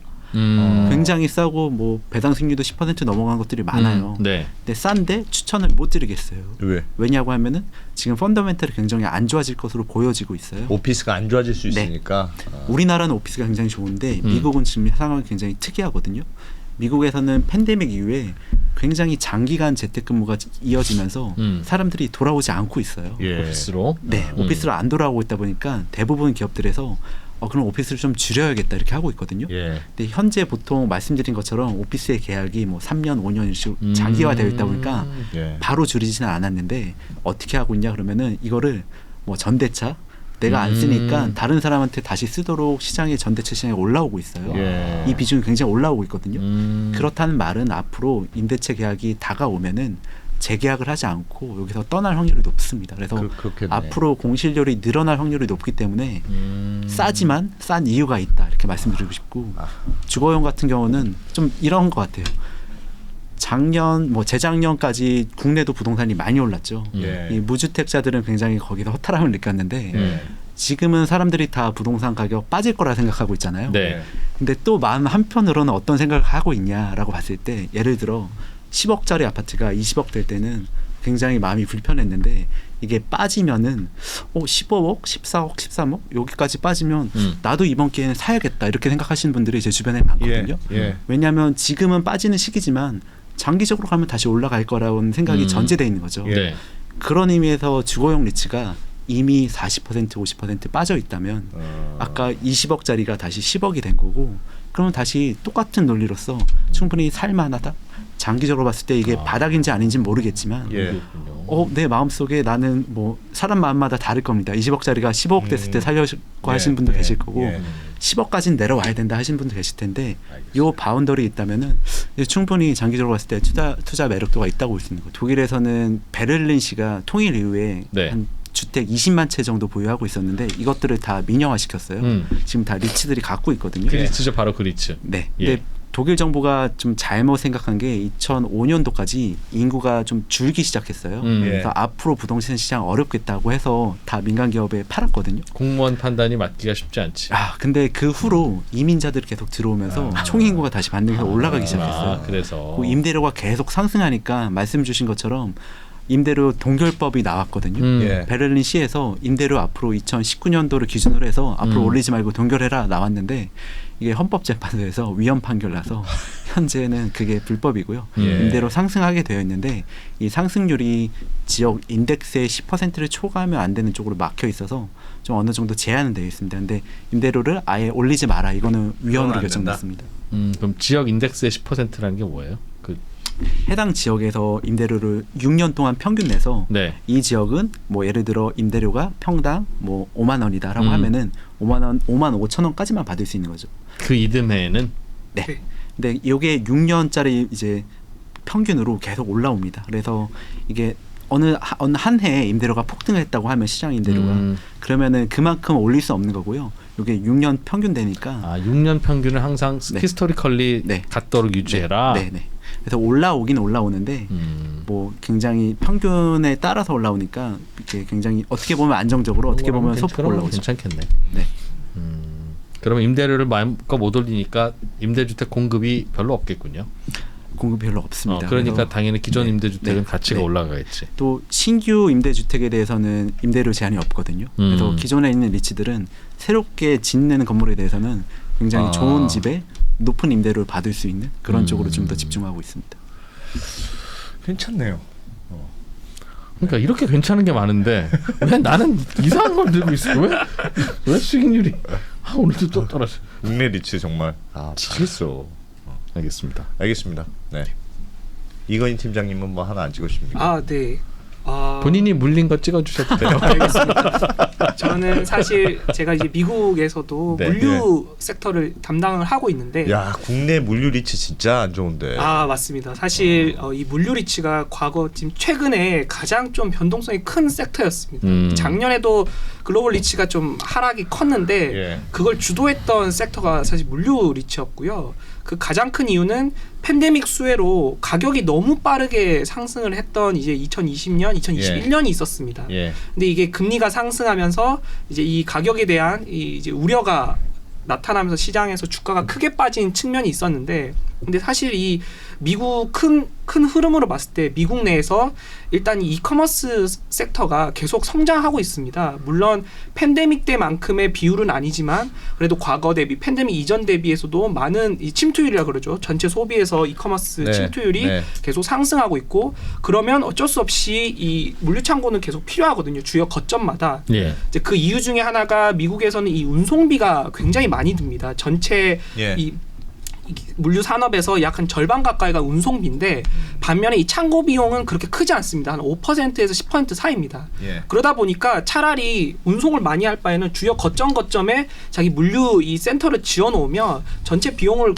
굉장히 싸고 뭐 배당 수익률도 10% 넘어간 것들이 많아요. 네. 근데 싼데 추천을 못 드리겠어요. 왜? 왜냐고 하면은 지금 펀더멘털이 굉장히 안 좋아질 것으로 보여지고 있어요. 오피스가 안 좋아질 수 네. 있으니까. 우리나라는 오피스가 굉장히 좋은데 미국은 지금 상황이 굉장히 특이하거든요. 미국에서는 팬데믹 이후에 굉장히 장기간 재택근무가 이어지면서 사람들이 돌아오지 않고 있어요. 예. 오피스로. 네, 오피스로 안 돌아오고 있다 보니까 대부분 기업들에서 그럼 오피스를 좀 줄여야겠다 이렇게 하고 있거든요. 예. 근데 현재 보통 말씀드린 것처럼 오피스의 계약이 뭐 3년, 5년 이렇게 장기화되어 있다 보니까 예. 바로 줄이지는 않았는데 어떻게 하고 있냐 그러면은 이거를 뭐 전대차 내가 안 쓰니까 다른 사람한테 다시 쓰도록 시장에 전대차 시장에 올라오고 있어요. 예. 이 비중이 굉장히 올라오고 있거든요. 그렇다는 말은 앞으로 임대차 계약이 다가오면은 재계약을 하지 않고 여기서 떠날 확률이 높습니다. 그래서 그렇겠네. 앞으로 공실률이 늘어날 확률이 높기 때문에 싸지만 싼 이유가 있다 이렇게 말씀드리고 싶고 주거용 같은 경우는 좀 이런 것 같아요. 작년 뭐 재작년까지 국내도 부동산이 많이 올랐죠. 예. 이 무주택자들은 굉장히 거기서 허탈함을 느꼈는데 지금은 사람들이 다 부동산 가격 빠질 거라 생각하고 있잖아요. 네. 근데 또 마음 한편으로는 어떤 생각을 하고 있냐라고 봤을 때 예를 들어 10억짜리 아파트가 20억 될 때는 굉장히 마음이 불편했는데 이게 빠지면은 15억, 14억, 13억 여기까지 빠지면 나도 이번 기회는 사야겠다 이렇게 생각하시는 분들이 제 주변에 많거든요. 예. 왜냐하면 지금은 빠지는 시기지만 장기적으로 가면 다시 올라갈 거라는 생각이 전제되어 있는 거죠. 예. 네. 그런 의미에서 주거용 리츠가 이미 40% 50% 빠져 있다면 아까 20억짜리가 다시 10억이 된 거고 그러면 다시 똑같은 논리로서 충분히 살만하다. 장기적으로 봤을 때 이게 바닥인지 아닌지는 모르겠지만 예. 내 마음속에 나는 뭐 사람 마음마다 다를 겁니다. 20억짜리가 15억 됐을 때 살려고 하시는 분도 계실 거고 10억까지는 내려와야 된다 하시는 분도 계실 텐데 요 바운더리 있다면은 충분히 장기적으로 봤을 때 투자 매력도가 있다고 볼 수 있는 거예요. 독일에서는 베를린시가 통일 이후에 네. 한 주택 20만 채 정도 보유하고 있었는데 이것들을 다 민영화시켰어요. 지금 다 리츠들이 갖고 있거든요. 그리츠죠, 바로 그리츠. 네. 예. 근데 독일 정부가 좀 잘못 생각한 게 2005년도까지 인구가 좀 줄기 시작했어요. 그래서 앞으로 부동산 시장 어렵겠다고 해서 다 민간 기업에 팔았거든요. 공무원 판단이 맞기가 쉽지 않지. 근데 그 후로 이민자들이 계속 들어오면서 총인구가 다시 반등해서 올라가기 시작했어요. 그래서 그 임대료가 계속 상승하니까 말씀 주신 것처럼 임대료 동결법이 나왔거든요. 예. 베를린 시에서 임대료 앞으로 2019년도를 기준으로 해서 앞으로 올리지 말고 동결해라 나왔는데 이게 헌법재판소에서 위헌 판결 나서 현재는 그게 불법이고요. 임대료 상승하게 되어 있는데 이 상승률이 지역 인덱스의 10%를 초과하면 안 되는 쪽으로 막혀 있어서 좀 어느 정도 제한은 되어 있습니다. 근데 임대료를 아예 올리지 마라 이거는 위헌으로 결정됐습니다. 그럼 지역 인덱스의 10%라는 게 뭐예요? 해당 지역에서 임대료를 6년 동안 평균 내서 네. 이 지역은 뭐 예를 들어 임대료가 평당 뭐 5만 원이다라고 하면은 5만 5천 원까지만 받을 수 있는 거죠. 그 이듬해에는 네. 근데 이게 6년짜리 이제 평균으로 계속 올라옵니다. 그래서 이게 어느 한 해에 임대료가 폭등했다고 하면 시장 임대료가 그러면은 그만큼 올릴 수 없는 거고요. 이게 6년 평균 되니까 6년 평균을 항상 히스토리컬리 네. 같도록 유지해라. 네. 그래서 올라오긴 올라오는데 뭐 굉장히 평균에 따라서 올라오니까 이게 굉장히 어떻게 보면 안정적으로 어떻게 보면 소폭 올라오죠. 괜찮겠네. 네. 그러면 임대료를 마음껏 못 올리니까 임대주택 공급이 별로 없겠군요. 공급이 별로 없습니다. 그러니까 당연히 기존 임대주택은 네. 가치가 올라가겠지. 또 신규 임대주택에 대해서는 임대료 제한이 없거든요. 그래서 기존에 있는 리츠들은 새롭게 짓는 건물에 대해서는 굉장히 좋은 집에 높은 임대료를 받을 수 있는 그런 쪽으로 좀 더 집중하고 있습니다. 괜찮네요. 그러니까 이렇게 괜찮은 게 많은데 왜 나는 이상한 걸 들고 있어? 왜 수익률이 오늘도 또 떨어져? 국내 리츠 정말 미치겠어. 알겠습니다. 알겠습니다. 네. 이건희 팀장님은 뭐 하나 안 찍으십니까? 아, 네. 본인이 물린 거 찍어주셔도 돼요. 알겠습니다. 저는 사실 제가 이제 미국에서도 네. 물류 섹터를 담당을 하고 있는데 야, 국내 물류 리츠 진짜 안 좋은데. 맞습니다. 사실 이 물류 리츠가 과거 지금 최근에 가장 좀 변동성이 큰 섹터였습니다. 작년에도 글로벌 리츠가 좀 하락이 컸는데 예. 그걸 주도했던 섹터가 사실 물류 리츠였고요. 그 가장 큰 이유는 팬데믹 수혜로 가격이 너무 빠르게 상승을 했던 이제 2020년, 2021년이 있었습니다. 예. 근데 이게 금리가 상승하면서 이제 이 가격에 대한 이제 우려가 나타나면서 시장에서 주가가 크게 빠진 측면이 있었는데, 근데 사실 이 미국 큰 흐름으로 봤을 때 미국 내에서 일단 이 이커머스 섹터가 계속 성장하고 있습니다. 물론 팬데믹 때만큼의 비율은 아니지만 그래도 과거 대비 팬데믹 이전 대비해서도 많은 이 침투율이라 그러죠. 전체 소비에서 이커머스 네. 침투율이 네. 계속 상승하고 있고, 그러면 어쩔 수 없이 이 물류 창고는 계속 필요하거든요. 주요 거점마다. 예. 이제 그 이유 중에 하나가 미국에서는 이 운송비가 굉장히 많이 듭니다. 전체 예. 이 물류 산업에서 약 한 절반 가까이가 운송비인데, 반면에 이 창고 비용은 그렇게 크지 않습니다. 한 5%에서 10% 사이입니다. 예. 그러다 보니까 차라리 운송을 많이 할 바에는 주요 거점에 자기 물류 이 센터를 지어 놓으면 전체 비용을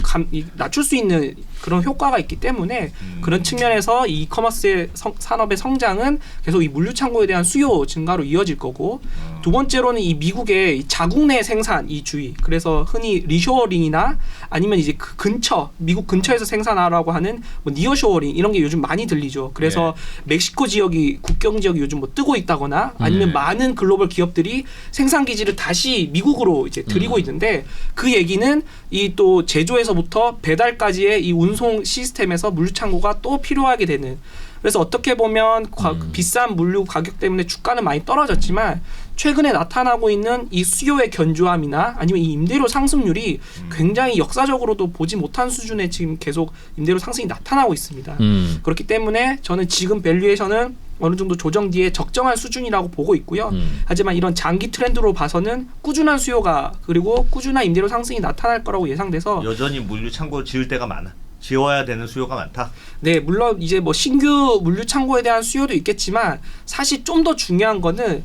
낮출 수 있는 그런 효과가 있기 때문에 그런 측면에서 이 이커머스 산업의 성장은 계속 이 물류 창고에 대한 수요 증가로 이어질 거고, 두 번째로는 이 미국의 이 자국 내 생산 이 주의, 그래서 흔히 리쇼어링이나 아니면 이제 그 근처 미국 근처에서 생산하라고 하는 뭐 니어쇼어링 이런 게 요즘 많이 들리죠. 그래서 멕시코 지역이 국경 지역이 요즘 뭐 뜨고 있다거나 아니면 많은 글로벌 기업들이 생산 기지를 다시 미국으로 이제 들이고 있는데, 그 얘기는 이 또 제조에서부터 배달까지의 이 운송 시스템에서 물류 창고가 또 필요하게 되는. 그래서 어떻게 보면 비싼 물류 가격 때문에 주가는 많이 떨어졌지만 최근에 나타나고 있는 이 수요의 견조함이나 아니면 이 임대료 상승률이 굉장히 역사적으로도 보지 못한 수준의 지금 계속 임대료 상승이 나타나고 있습니다. 그렇기 때문에 저는 지금 밸류에이션은 어느 정도 조정 뒤에 적정한 수준이라고 보고 있고요. 하지만 이런 장기 트렌드로 봐서는 꾸준한 수요가 그리고 꾸준한 임대료 상승이 나타날 거라고 예상돼서 여전히 물류 창고 지을 때가 많아. 지어야 되는 수요가 많다. 네, 물론 이제 뭐 신규 물류 창고에 대한 수요도 있겠지만 사실 좀 더 중요한 거는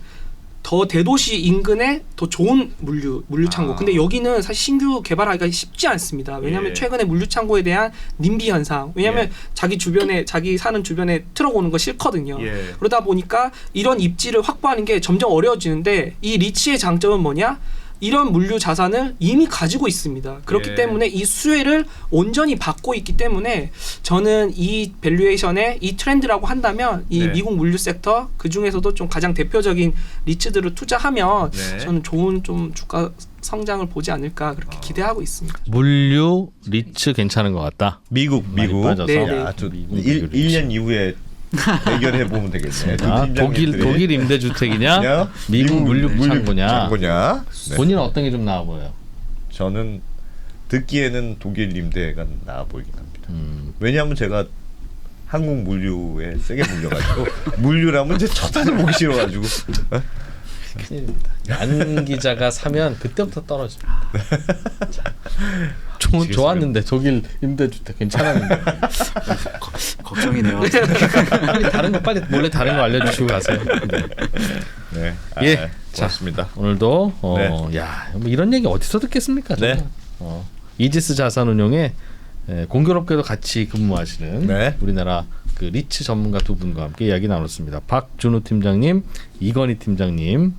더 대도시 인근에 더 좋은 물류 창고. 근데 여기는 사실 신규 개발하기가 쉽지 않습니다. 왜냐하면 최근에 물류 창고에 대한 님비 현상. 왜냐하면 자기 사는 주변에 트럭 오는 거 싫거든요. 그러다 보니까 이런 입지를 확보하는 게 점점 어려워지는데, 이 리츠의 장점은 뭐냐? 이런 물류 자산을 이미 가지고 있습니다. 그렇기 때문에 이 수혜를 온전히 받고 있기 때문에 저는 이 밸류에이션의 이 트렌드라고 한다면 이 미국 물류 섹터 그 중에서도 좀 가장 대표적인 리츠들을 투자하면 저는 좋은 좀 주가 성장을 보지 않을까 그렇게 기대하고 있습니다. 물류 리츠 괜찮은 것 같다. 미국. 빠져서. 야, 저 1년 이후에 대결해 보면 되겠네. 독일 임대주택이냐, 미국 물류 창고냐. 네. 본인은 어떤 게 좀 나아 보여요? 저는 듣기에는 독일 임대가 나아 보이긴 합니다. 왜냐하면 제가 한국 물류에 세게 물려가지고 물류라면 이제 쳐다도 보기 싫어가지고. 큰일입니다. 안 기자가 사면 그때부터 떨어집니다. 좋았는데 독일 임대주택 괜찮았는데. 걱정이네요. 빨리 몰래 다른 거 알려주시고 가세요. 네. 예. 고맙습니다. 오늘도 야, 뭐 이런 얘기 어디서 듣겠습니까? 네. 이지스 자산운용에 공교롭게도 같이 근무하시는 우리나라 그 리츠 전문가 두 분과 함께 이야기 나눴습니다. 박준우 팀장님, 이건희 팀장님.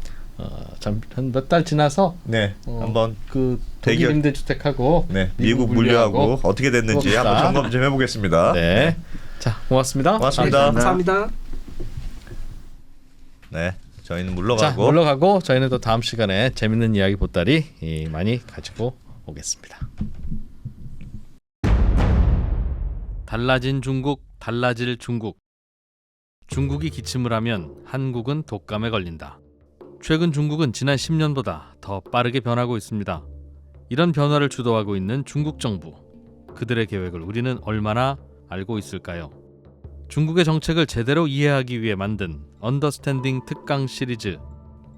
한 몇 달 지나서 한번 그 독일 임대주택하고 미국 물류하고 어떻게 됐는지 한번 점검 좀 해보겠습니다. 네. 자, 고맙습니다. 감사합니다. 네, 저희는 물러가고. 물러가고 저희는 또 다음 시간에 재밌는 이야기 보따리 많이 가지고 오겠습니다. 달라진 중국, 달라질 중국. 중국이 기침을 하면 한국은 독감에 걸린다. 최근 중국은 지난 10년보다 더 빠르게 변하고 있습니다. 이런 변화를 주도하고 있는 중국 정부. 그들의 계획을 우리는 얼마나 알고 있을까요? 중국의 정책을 제대로 이해하기 위해 만든 언더스탠딩 특강 시리즈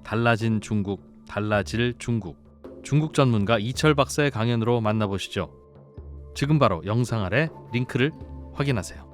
달라진 중국, 달라질 중국. 중국 전문가 이철 박사의 강연으로 만나보시죠. 지금 바로 영상 아래 링크를 확인하세요.